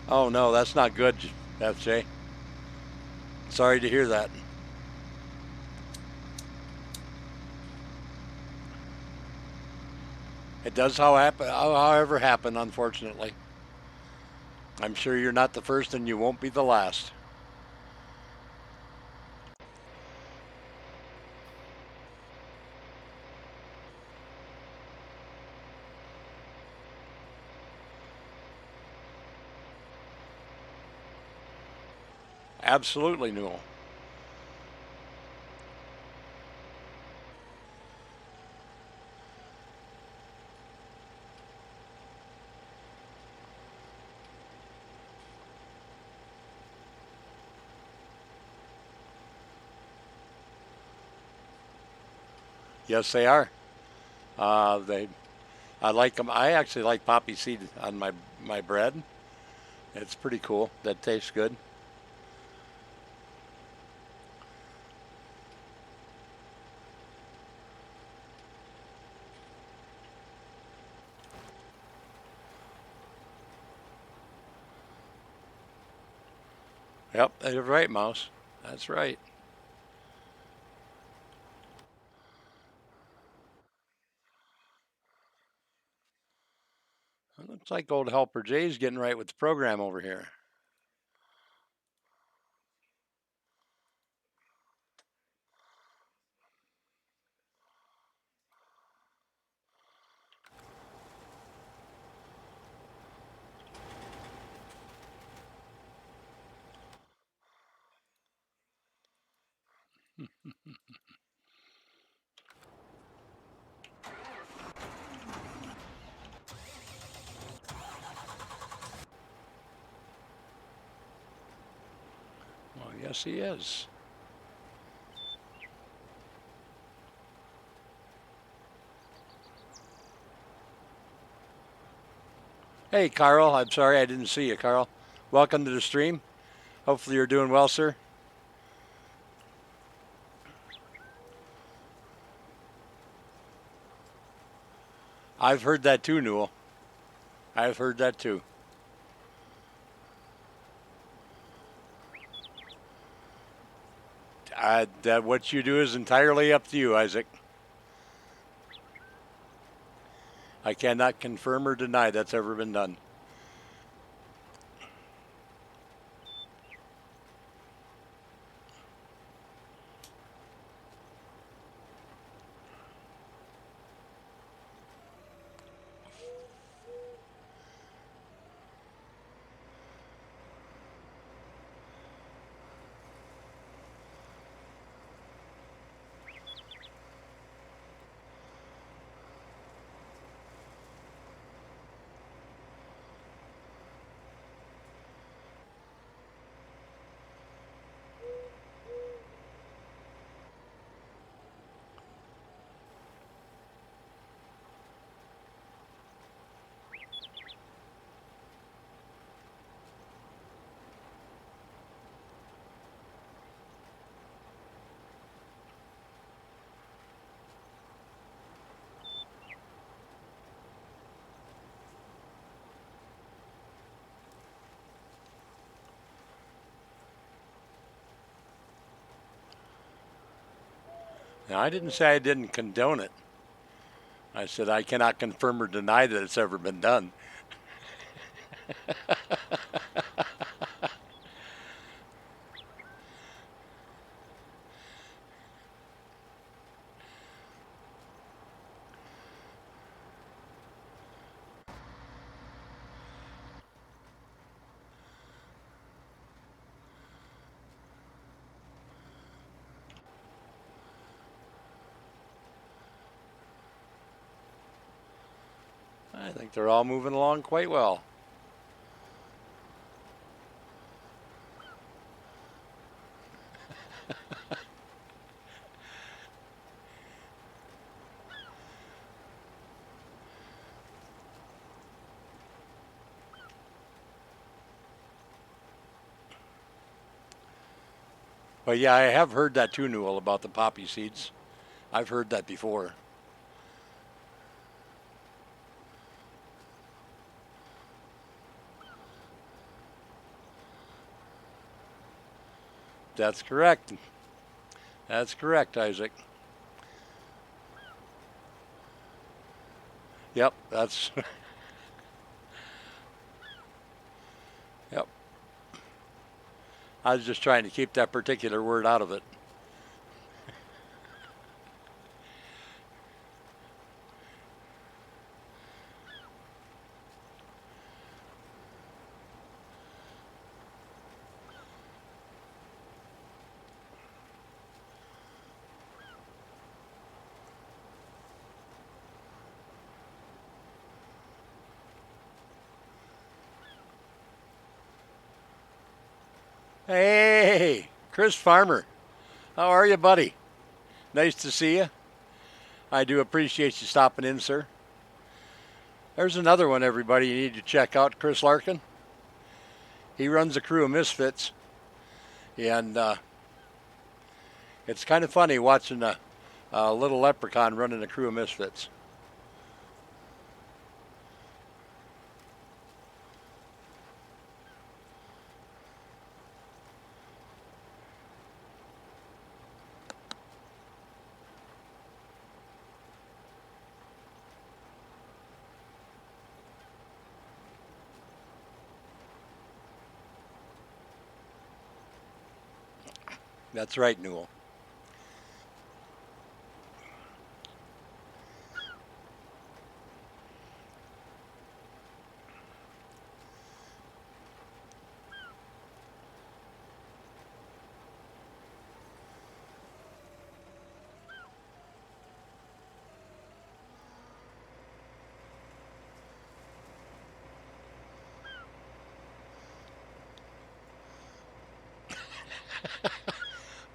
Oh no, that's not good, FJ. Sorry to hear that. It does however happen, unfortunately. I'm sure you're not the first and you won't be the last. Absolutely, Newell. Yes, they are. They, I like them. I actually like poppy seed on my bread. It's pretty cool. That tastes good. Yep, you're right, Mouse. That's right. It looks like old Helper Jay's getting right with the program over here. Well, yes, he is. Hey, Carl. I'm sorry I didn't see you, Carl. Welcome to the stream. Hopefully you're doing well, sir. I've heard that too, Newell. I've heard that too. That what you do is entirely up to you, Isaac. I cannot confirm or deny that's ever been done. Now, I didn't say I didn't condone it. I said I cannot confirm or deny that it's ever been done. I think they're all moving along quite well. But yeah, I have heard that too, Newell, about the poppy seeds. I've heard that before. That's correct. That's correct, Isaac. Yep, that's yep. I was just trying to keep that particular word out of it. Hey, Chris Farmer. How are you, buddy? Nice to see you. I do appreciate you stopping in, sir. There's another one, everybody, you need to check out, Chris Larkin. He runs a crew of misfits, and it's kind of funny watching a little leprechaun running a crew of misfits. That's right, Newell.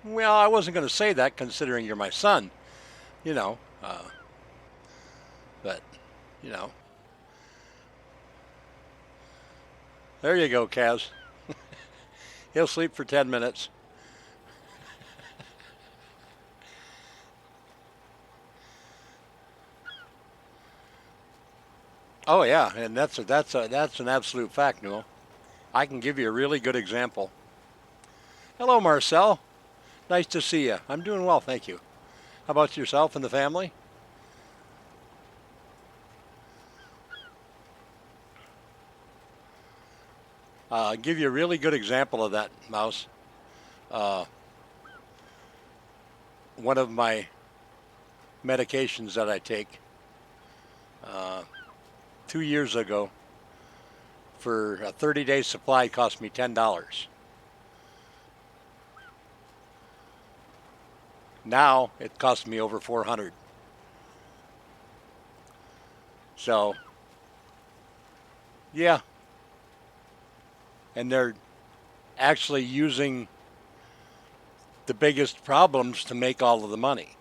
Well, I wasn't going to say that considering you're my son, you know, but, you know. There you go, Kaz. He'll sleep for 10 minutes. Oh yeah, and that's an absolute fact, Newell. I can give you a really good example. Hello, Marcel. Nice to see you. I'm doing well, thank you. How about yourself and the family? I'll give you a really good example of that, Mouse. Uh, one of my medications that I take uh, 2 years ago for a 30-day supply cost me $10. Now it costs me over 400. So, yeah, and they're actually using the biggest problems to make all of the money.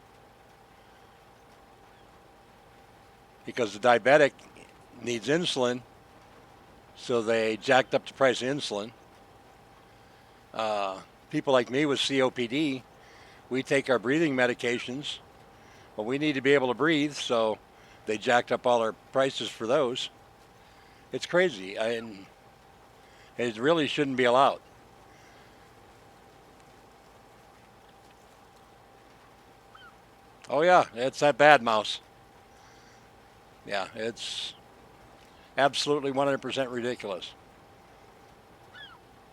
Because the diabetic needs insulin, so they jacked up the price of insulin. People like me with COPD, we take our breathing medications, but we need to be able to breathe, so they jacked up all our prices for those. It's crazy, and it really shouldn't be allowed. Oh yeah, it's that bad, mouse. Yeah, it's absolutely 100% ridiculous.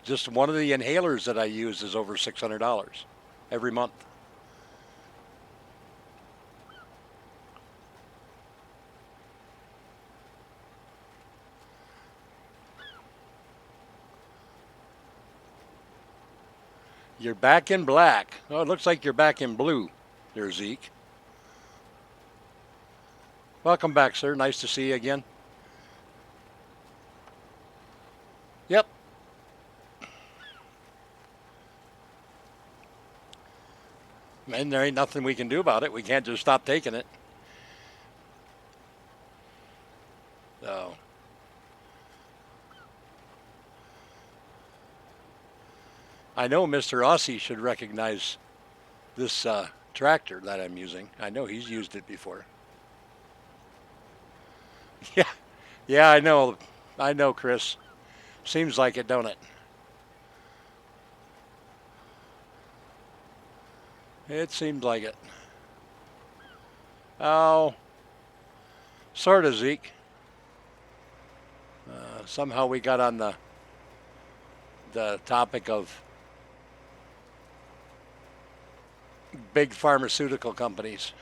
Just one of the inhalers that I use is over $600 every month. You're back in black. Oh, it looks like you're back in blue there, Zeke. Welcome back, sir. Nice to see you again. Yep. And there ain't nothing we can do about it. We can't just stop taking it. So, I know Mr. Aussie should recognize this tractor that I'm using. I know he's used it before. Yeah, yeah, I know. I know, Chris. Seems like it, don't it? It seemed like it. Oh, sort of, Zeke. Somehow we got on the topic of big pharmaceutical companies.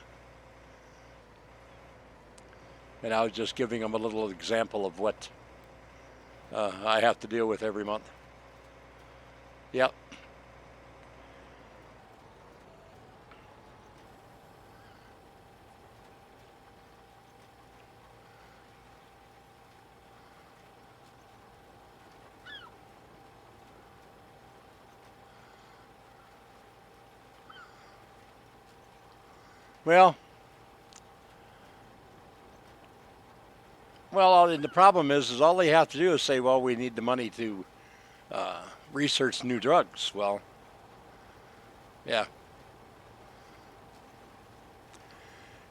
And I was just giving them a little example of what I have to deal with every month. Yep. Well, well, the problem is all they have to do is say, well, we need the money to research new drugs. Well, yeah.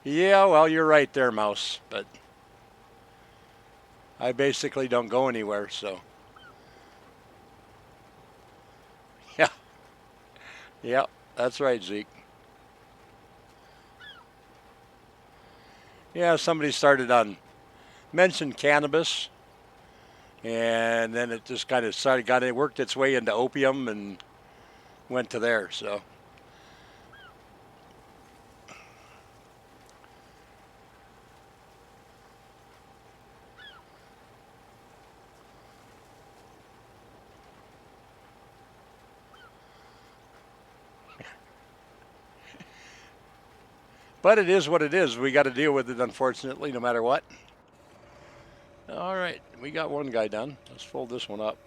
Yeah, well, you're right there, Mouse. But I basically don't go anywhere, so. Yeah, yeah, that's right, Zeke. Yeah, somebody started on, mentioned cannabis, and then it just kind of started, it worked its way into opium and went to there, so. But it is what it is. We got to deal with it, unfortunately, no matter what. All right, we got one guy done. Let's fold this one up.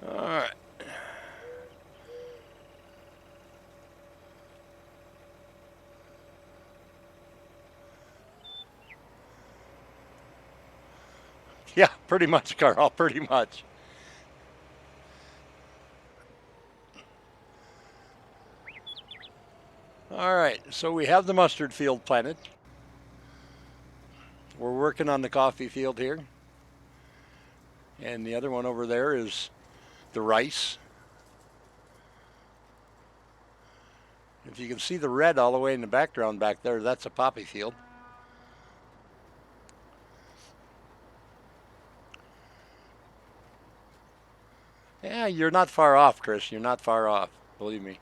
All right. Yeah, pretty much, Carl, pretty much. All right, so we have the mustard field planted. We're working on the coffee field here. And the other one over there is the rice. If you can see the red all the way in the background back there, that's a poppy field. Yeah, you're not far off, Chris. You're not far off, believe me.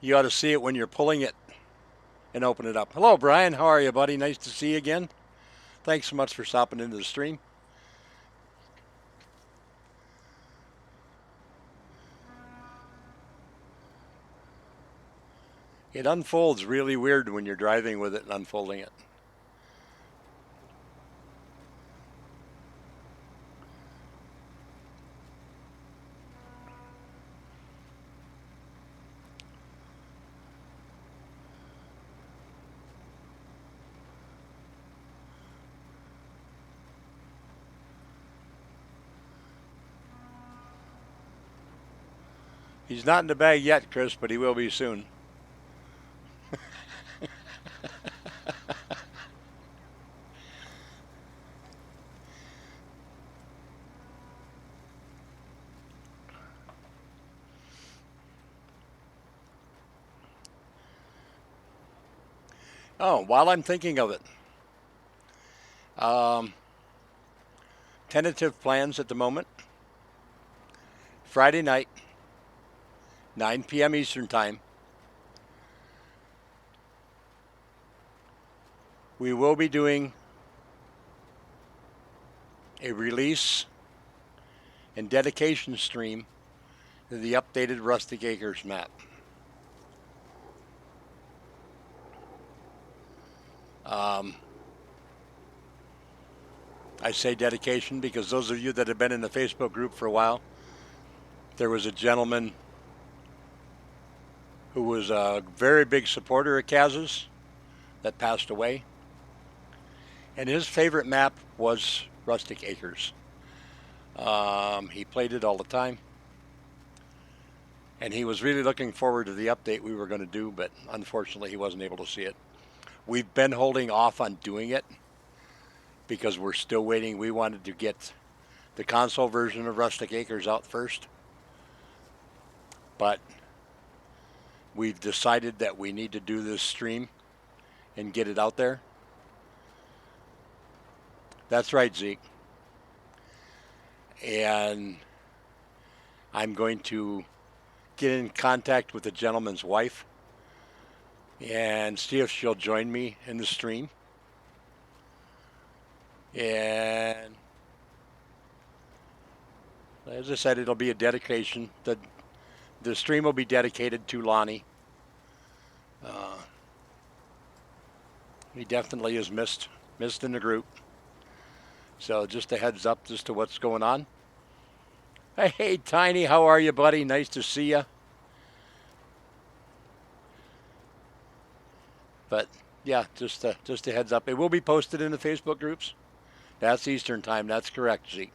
You ought to see it when you're pulling it and open it up. Hello, Brian. How are you, buddy? Nice to see you again. Thanks so much for stopping into the stream. It unfolds really weird when you're driving with it and unfolding it. He's not in the bag yet, Chris, but he will be soon. Oh, while I'm thinking of it, um, tentative plans at the moment. Friday night, 9 p.m. Eastern Time. We will be doing a release and dedication stream to the updated Rustic Acres map. I say dedication because those of you that have been in the Facebook group for a while, there was a gentleman who was a very big supporter of Kaz's that passed away. And his favorite map was Rustic Acres. He played it all the time. And he was really looking forward to the update we were going to do, but unfortunately he wasn't able to see it. We've been holding off on doing it because we're still waiting. We wanted to get the console version of Rustic Acres out first. But we've decided that we need to do this stream and get it out there. That's right, Zeke. And I'm going to get in contact with the gentleman's wife and see if she'll join me in the stream. And as I said, it'll be a dedication. The stream will be dedicated to Lonnie. He definitely is missed in the group. So just a heads up as to what's going on. Hey, Tiny, how are you, buddy? Nice to see you. But yeah, just a heads up. It will be posted in the Facebook groups. That's Eastern time. That's correct, Zeke.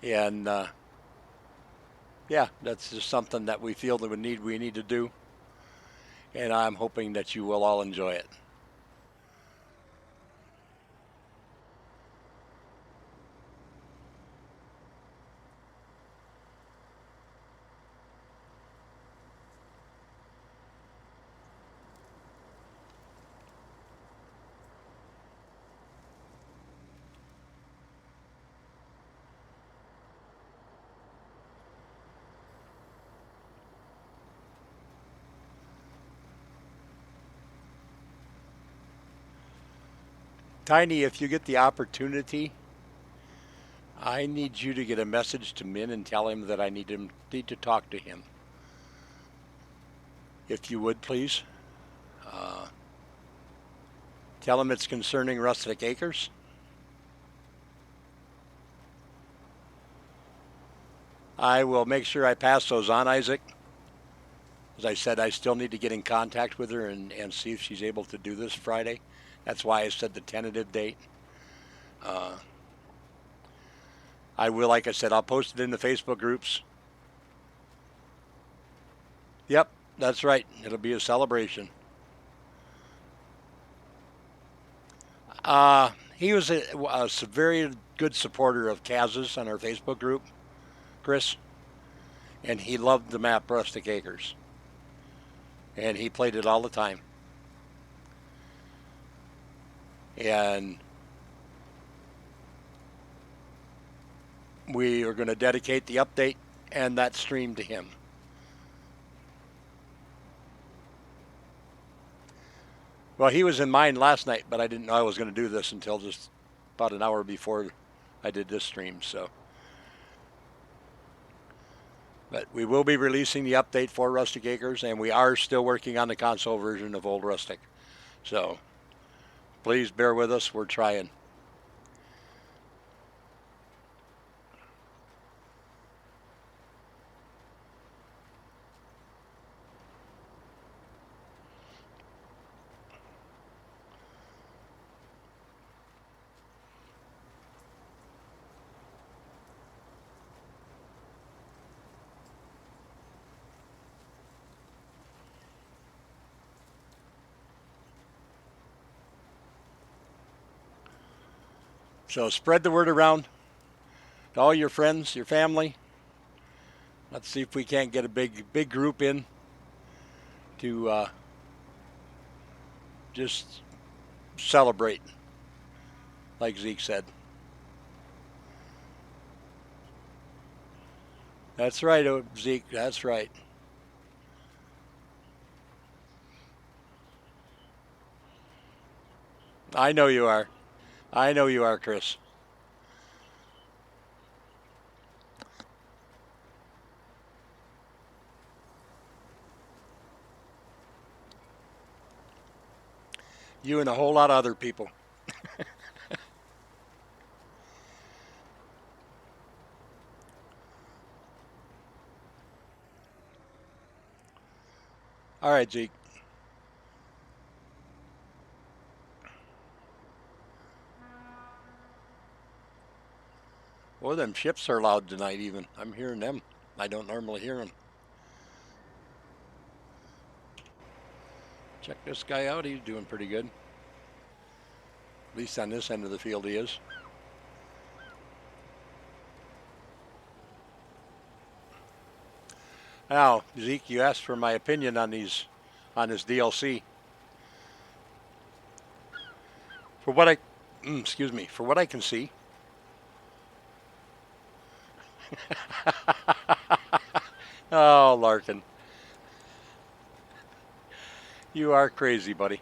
And yeah, that's just something that we feel that we need to do. And I'm hoping that you will all enjoy it. Tiny, if you get the opportunity, I need you to get a message to Min and tell him that I need to talk to him. If you would, please. Tell him it's concerning Rustic Acres. I will make sure I pass those on, Isaac. As I said, I still need to get in contact with her and see if she's able to do this Friday. That's why I said the tentative date. I will, like I said, I'll post it in the Facebook groups. Yep, that's right. It'll be a celebration. He was a very good supporter of Kaz's on our Facebook group, Chris, and he loved the map Rustic Acres. And he played it all the time. And we are going to dedicate the update and that stream to him. Well, he was in mine last night, but I didn't know I was going to do this until just about an hour before I did this stream. So, but we will be releasing the update for Rustic Acres, and we are still working on the console version of Old Rustic. So, please bear with us. We're trying. So spread the word around to all your friends, your family. Let's see if we can't get a big group in to just celebrate, like Zeke said. That's right, Zeke. That's right. I know you are. I know you are, Chris. You and a whole lot of other people. All right, Zeke. Well, them ships are loud tonight even. I'm hearing them. I don't normally hear them. Check this guy out. He's doing pretty good. At least on this end of the field he is. Now, Zeke, you asked for my opinion on this DLC. For what I, excuse me, for what I can see. Oh, Larkin. You are crazy, buddy.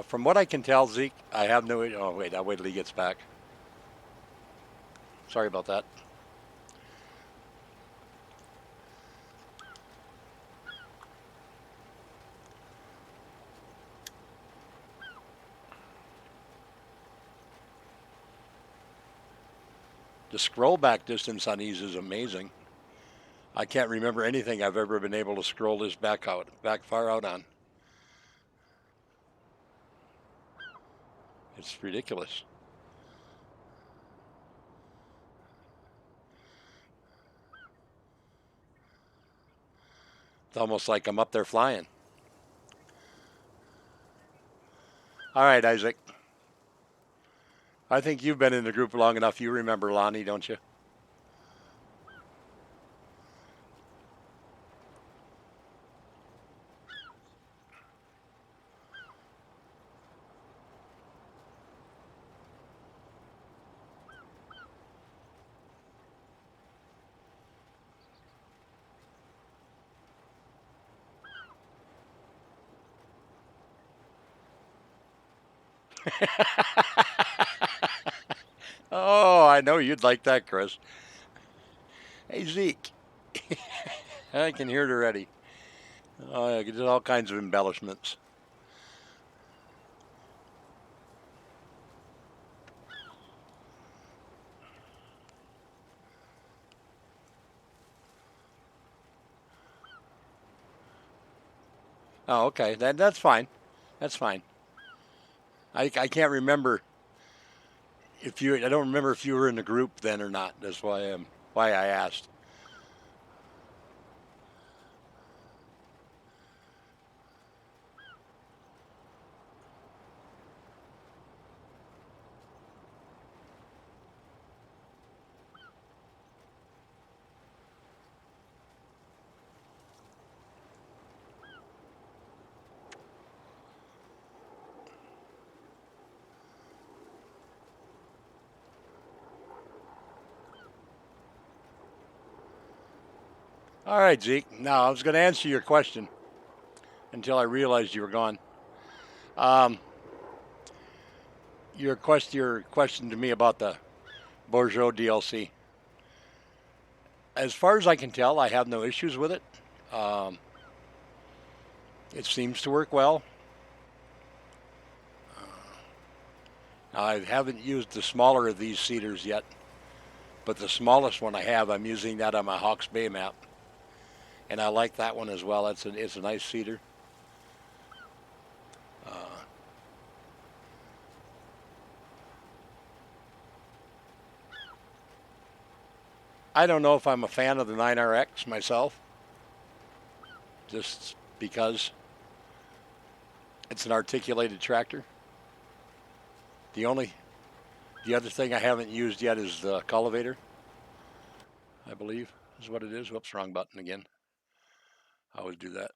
From what I can tell, Zeke, I have no. Oh, wait, I'll wait till he gets back. Sorry about that. The scroll back distance on these is amazing. I can't remember anything I've ever been able to scroll this back far out on. It's ridiculous. It's almost like I'm up there flying. All right, Isaac. I think you've been in the group long enough. You remember Lonnie, don't you? Oh, I know you'd like that, Chris. Hey, Zeke. I can hear it already. Oh, yeah, there's all kinds of embellishments. Oh, okay. That's fine. That's fine. I can't remember if you. I don't remember if you were in the group then or not. That's why I asked. All right, Zeke. Now I was going to answer your question until I realized you were gone. Um, your question to me about the Bourgeois DLC. As far as I can tell, I have no issues with it. Um, it seems to work well. I haven't used the smaller of these cedars yet, but the smallest one I have, I'm using that on my Hawks Bay map, and I like that one as well. It's a nice cedar. Uh, I don't know if I'm a fan of the 9RX myself, just because it's an articulated tractor. The other thing I haven't used yet is the cultivator, I believe is what it is. Whoops, wrong button again. I always do that.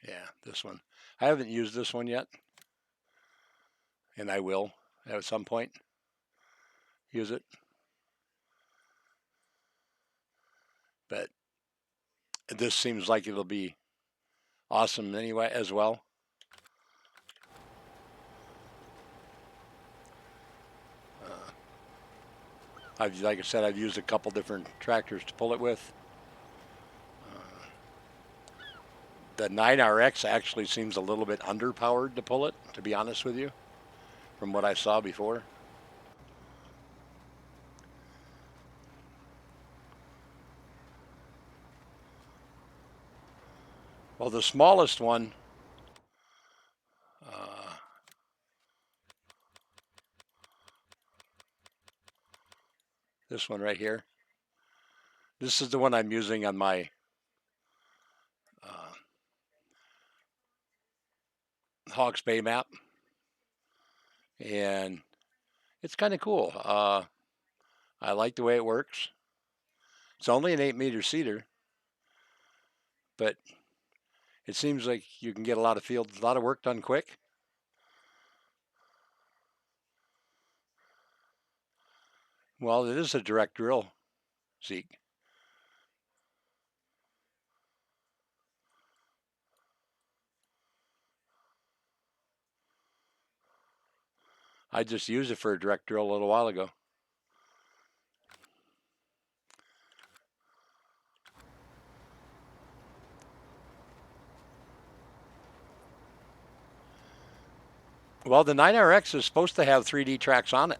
Yeah, this one. I haven't used this one yet, and I will at some point use it. But this seems like it'll be awesome anyway as well. Like I said, I've used a couple different tractors to pull it with. The 9RX actually seems a little bit underpowered to pull it, to be honest with you, from what I saw before. Well, the smallest one, this one right here, this is the one I'm using on my Hawke's Bay map, and it's kind of cool. I like the way it works. It's only an 8-meter seeder, but it seems like you can get a lot of work done quick. Well, it is a direct drill, Zeke. I just used it for a direct drill a little while ago. Well, the 9RX is supposed to have 3D tracks on it.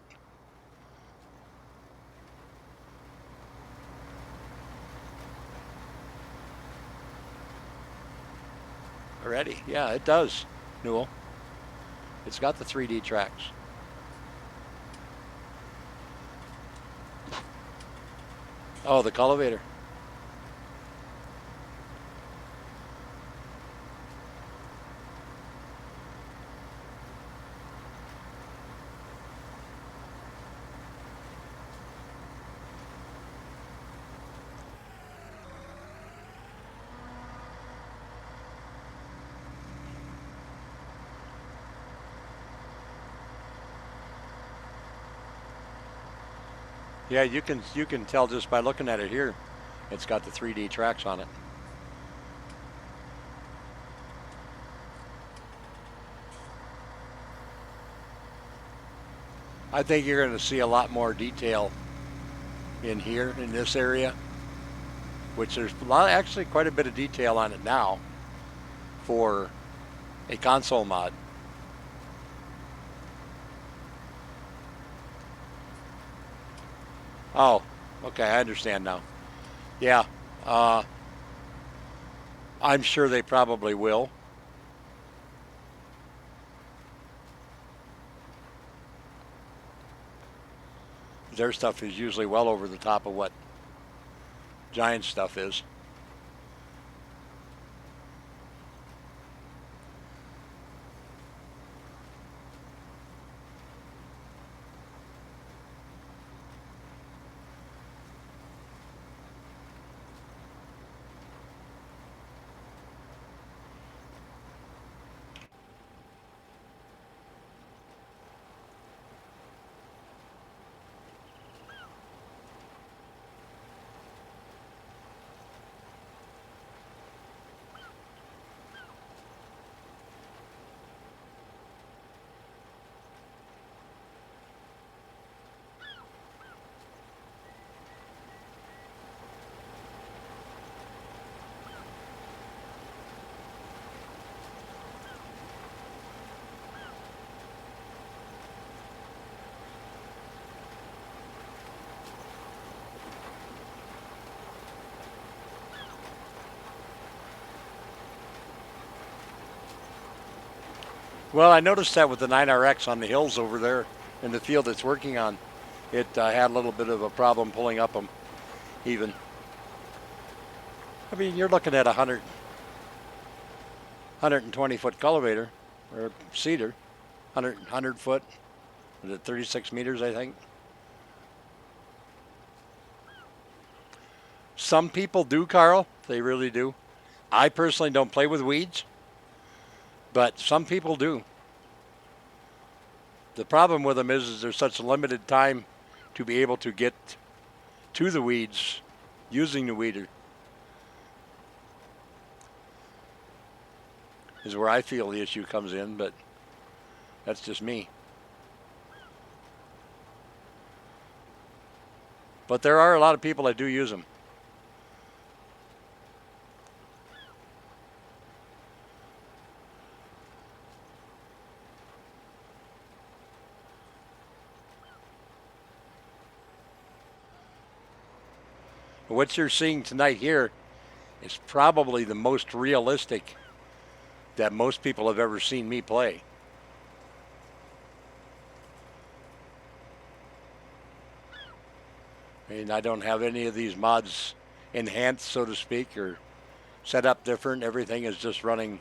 Already. Yeah, it does, Newell. It's got the 3D tracks. Oh, the cultivator. Yeah, you can tell just by looking at it here. It's got the 3D tracks on it. I think you're going to see a lot more detail in here in this area, which there's actually quite a bit of detail on it now for a console mod. Oh, okay, I understand now. Yeah, I'm sure they probably will. Their stuff is usually well over the top of what Giant stuff is. Well, I noticed that with the 9RX on the hills over there in the field it's working on, it had a little bit of a problem pulling up them even. I mean, you're looking at 120-foot cultivator or cedar, 100 foot. Is it 36 meters, I think? Some people do, Carl. They really do. I personally don't play with weeds, but some people do. The problem with them is there's such a limited time to be able to get to the weeds using the weeder. Is where I feel the issue comes in, but that's just me. But there are a lot of people that do use them. What you're seeing tonight here is probably the most realistic that most people have ever seen me play. I mean, I don't have any of these mods enhanced, so to speak, or set up different. Everything is just running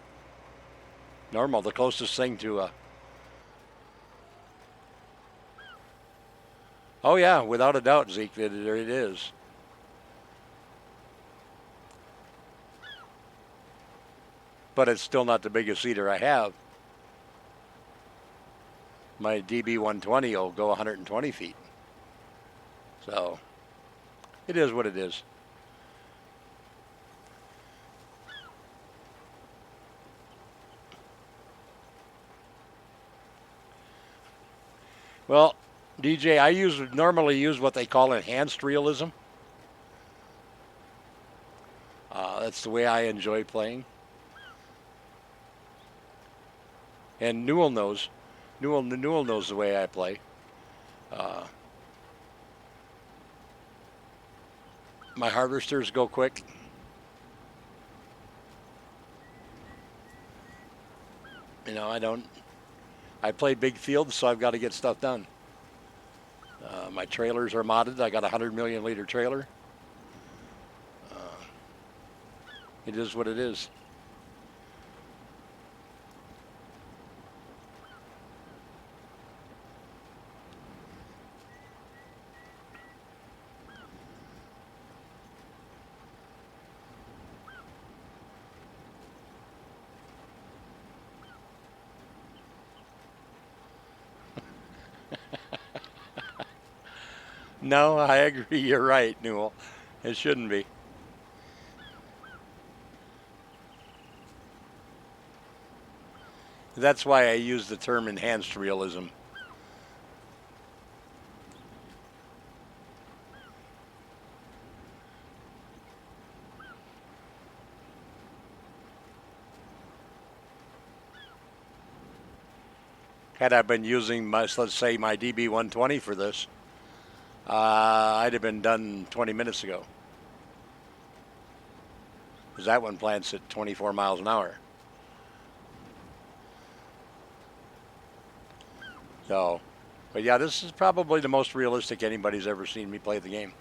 normal. The closest thing to a... Oh yeah, without a doubt, Zeke, it is. But it's still not the biggest seeder I have. My DB120 will go 120 feet. So it is what it is. Well, DJ, I normally use what they call enhanced realism. That's the way I enjoy playing. And Newell knows. Newell knows the way I play. My harvesters go quick. You know, I play big fields, so I've got to get stuff done. My trailers are modded. I got a 100 million liter trailer. It is what it is. No, I agree. You're right, Newell. It shouldn't be. That's why I use the term enhanced realism. Had I been using let's say my DB120 for this, I'd have been done 20 minutes ago. Because that one plants at 24 miles an hour. So, but yeah, this is probably the most realistic anybody's ever seen me play the game.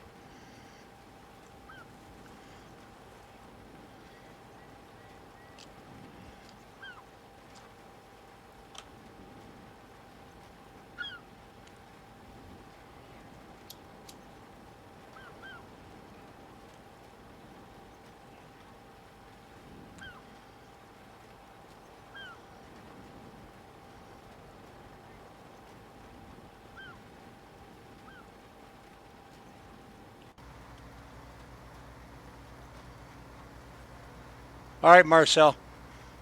All right, Marcel.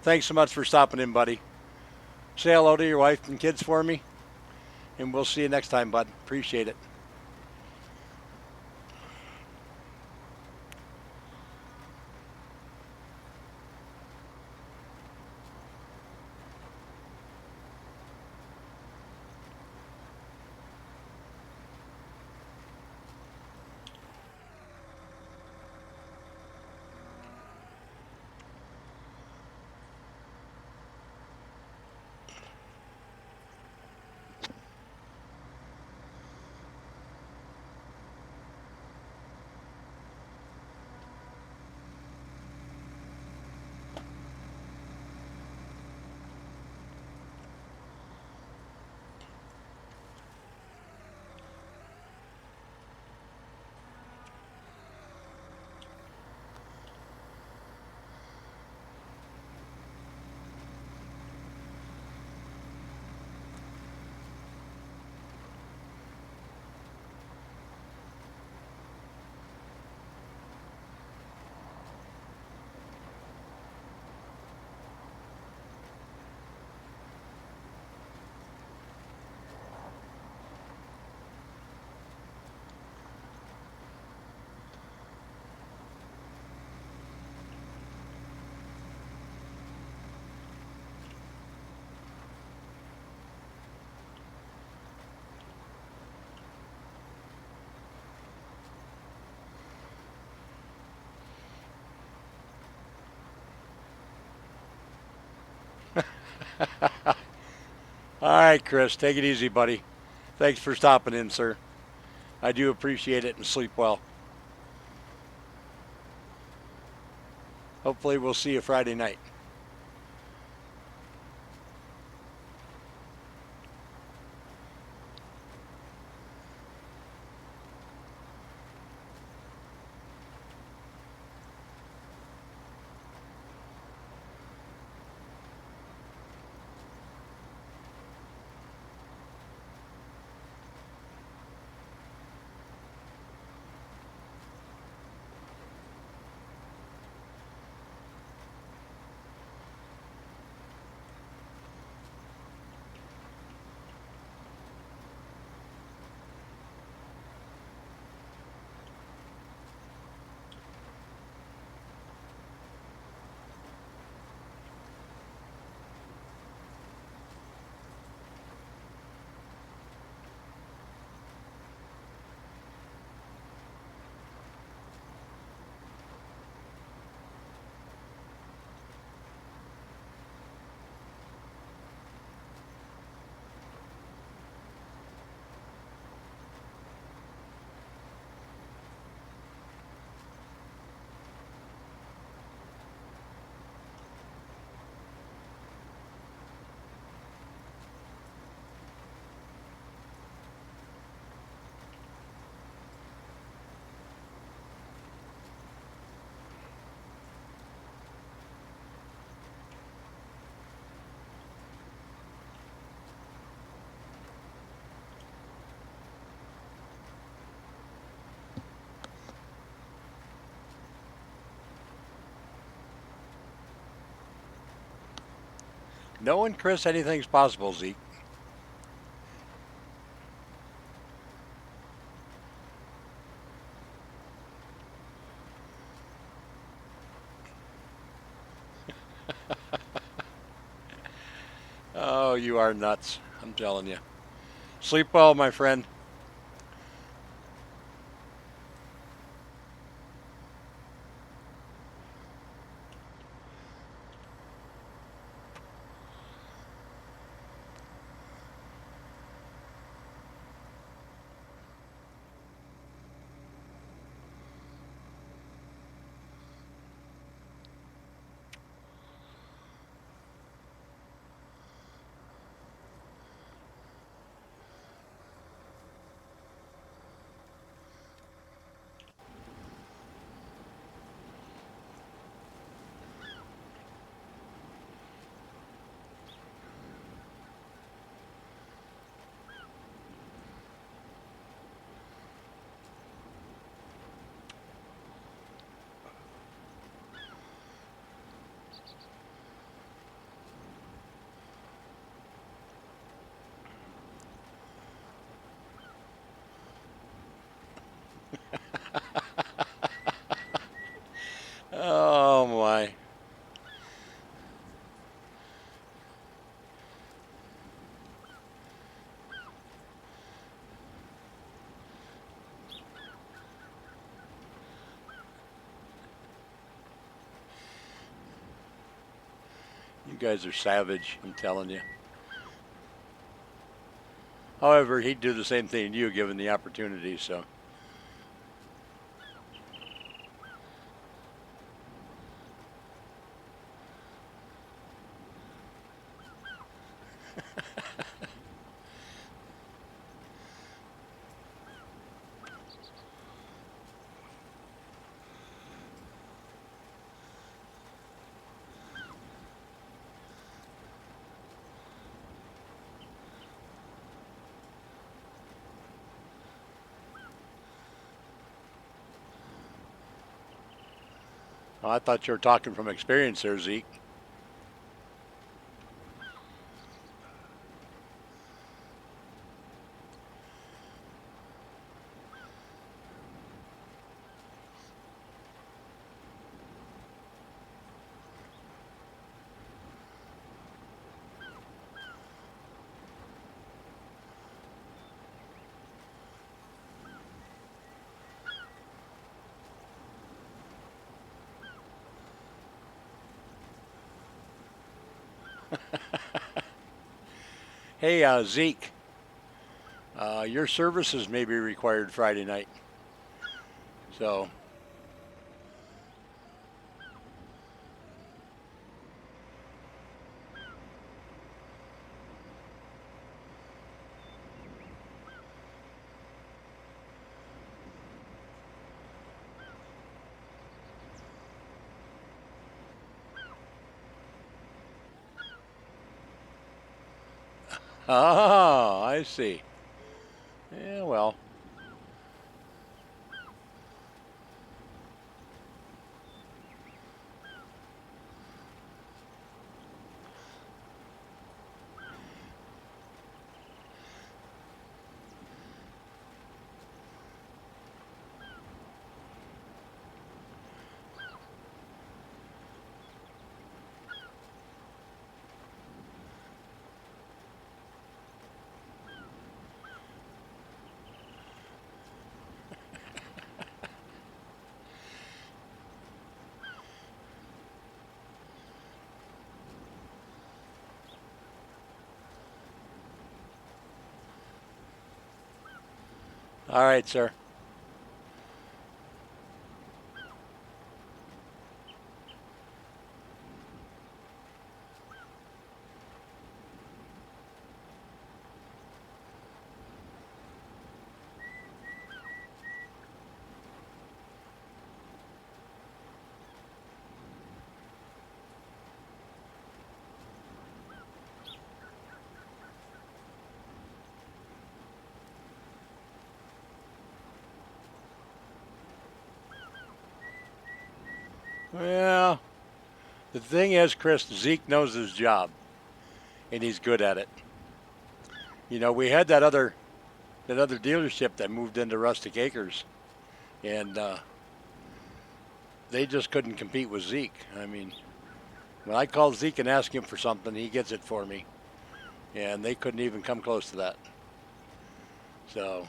Thanks so much for stopping in, buddy. Say hello to your wife and kids for me. And we'll see you next time, bud. Appreciate it. All right, Chris, take it easy, buddy. Thanks for stopping in, sir. I do appreciate it, and sleep well. Hopefully, we'll see you Friday night. Knowing Chris, anything's possible, Zeke. Oh, you are nuts. I'm telling you. Sleep well, my friend. Oh, my. You guys are savage, I'm telling you. However, he'd do the same thing to you given the opportunity, so. Oh, I thought you were talking from experience there, Zeke. Hey, Zeke, your services may be required Friday night. So, ah, I see. Yeah, well, all right, sir. Well, the thing is, Chris, Zeke knows his job, and he's good at it. We had that other dealership that moved into Rustic Acres, and they just couldn't compete with Zeke. I mean, when I call Zeke and ask him for something, he gets it for me, and they couldn't even come close to that. So,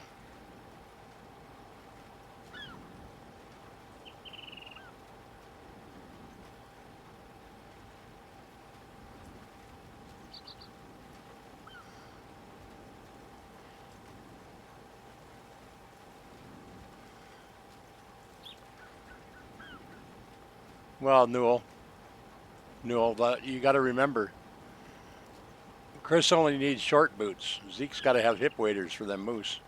well, Newell, but you got to remember, Chris only needs short boots. Zeke's got to have hip waders for them moose.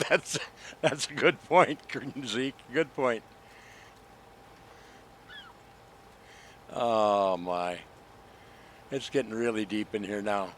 that's that's a good point, Zeke. Good point. Oh my, it's getting really deep in here now.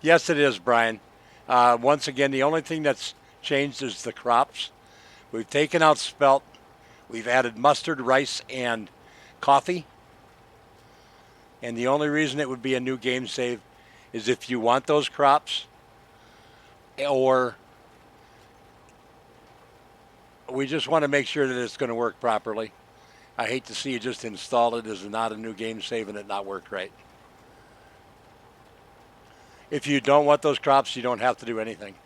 Yes, it is, Brian. Once again, the only thing that's changed is the crops. We've taken out spelt. We've added mustard, rice, and coffee. And the only reason it would be a new game save is if you want those crops, or we just want to make sure that it's going to work properly. I hate to see you just install it as not a new game save and it not work right. If you don't want those crops, you don't have to do anything.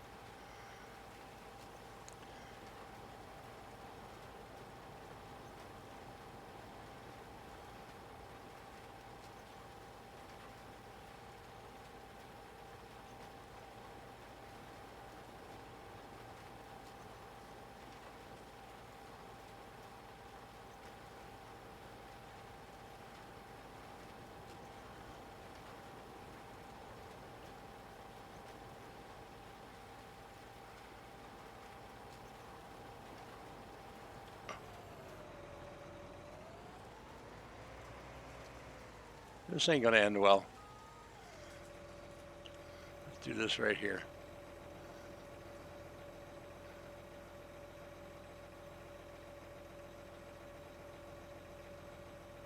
This ain't going to end well. Let's do this right here.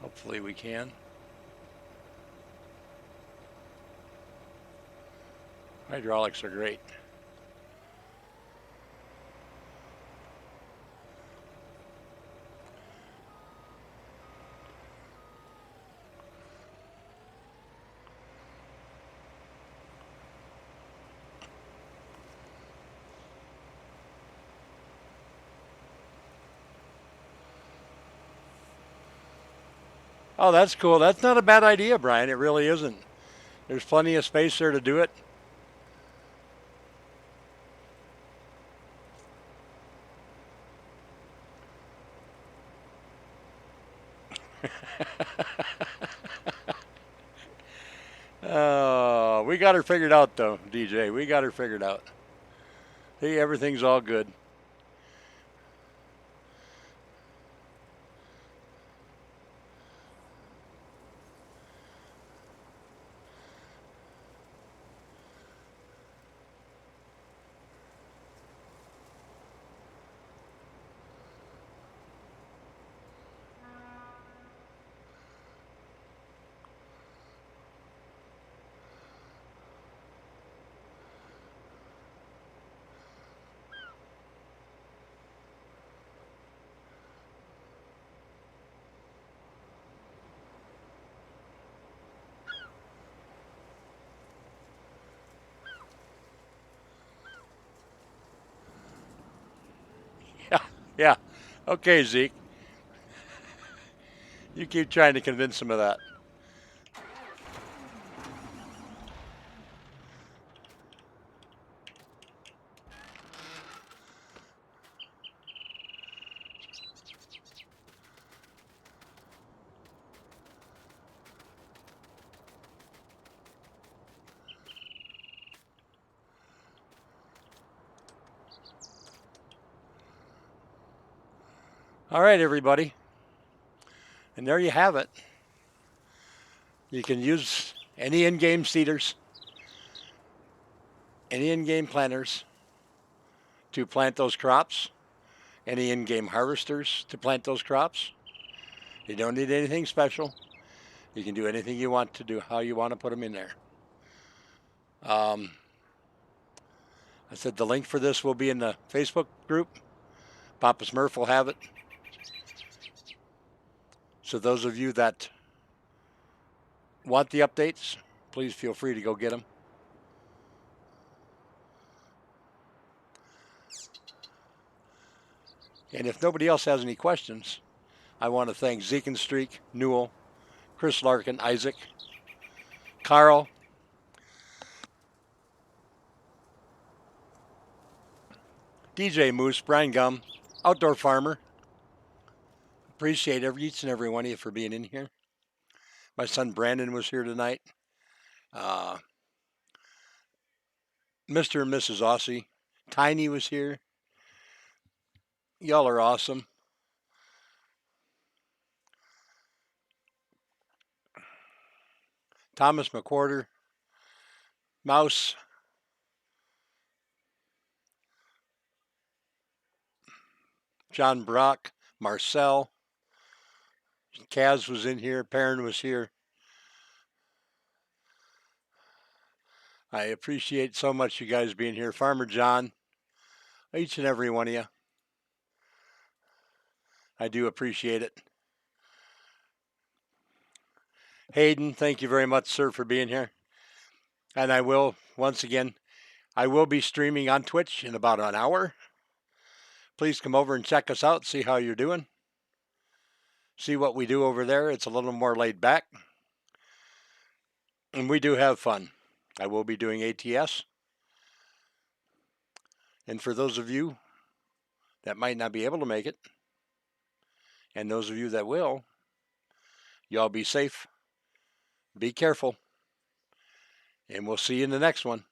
Hopefully we can. Hydraulics are great. Oh, that's cool. That's not a bad idea, Brian. It really isn't. There's plenty of space there to do it. We got her figured out, though, DJ. We got her figured out. Hey, everything's all good. Yeah, yeah. Okay, Zeke. You keep trying to convince him of that. All right, everybody. And there you have it. You can use any in-game seeders, any in-game planters to plant those crops, any in-game harvesters to plant those crops. You don't need anything special. You can do anything you want to do, how you want to put them in there. I said the link for this will be in the Facebook group. Papa Smurf will have it. So those of you that want the updates, please feel free to go get them. And if nobody else has any questions, I want to thank Zeke and Streak, Newell, Chris Larkin, Isaac, Carl, DJ Moose, Brian Gum, Outdoor Farmer. Appreciate each and every one of you for being in here. My son Brandon was here tonight. Mr. and Mrs. Aussie. Tiny was here. Y'all are awesome. Thomas McWhorter, Mouse, John Brock, Marcel, Kaz was in here, Perrin was here. I appreciate so much you guys being here. Farmer John, each and every one of you. I do appreciate it. Hayden, thank you very much, sir, for being here. And I will, once again, I will be streaming on Twitch in about an hour. Please come over and check us out, see how you're doing. See what we do over there. It's a little more laid back. And we do have fun. I will be doing ATS. And for those of you that might not be able to make it, and those of you that will, y'all be safe, be careful, and we'll see you in the next one.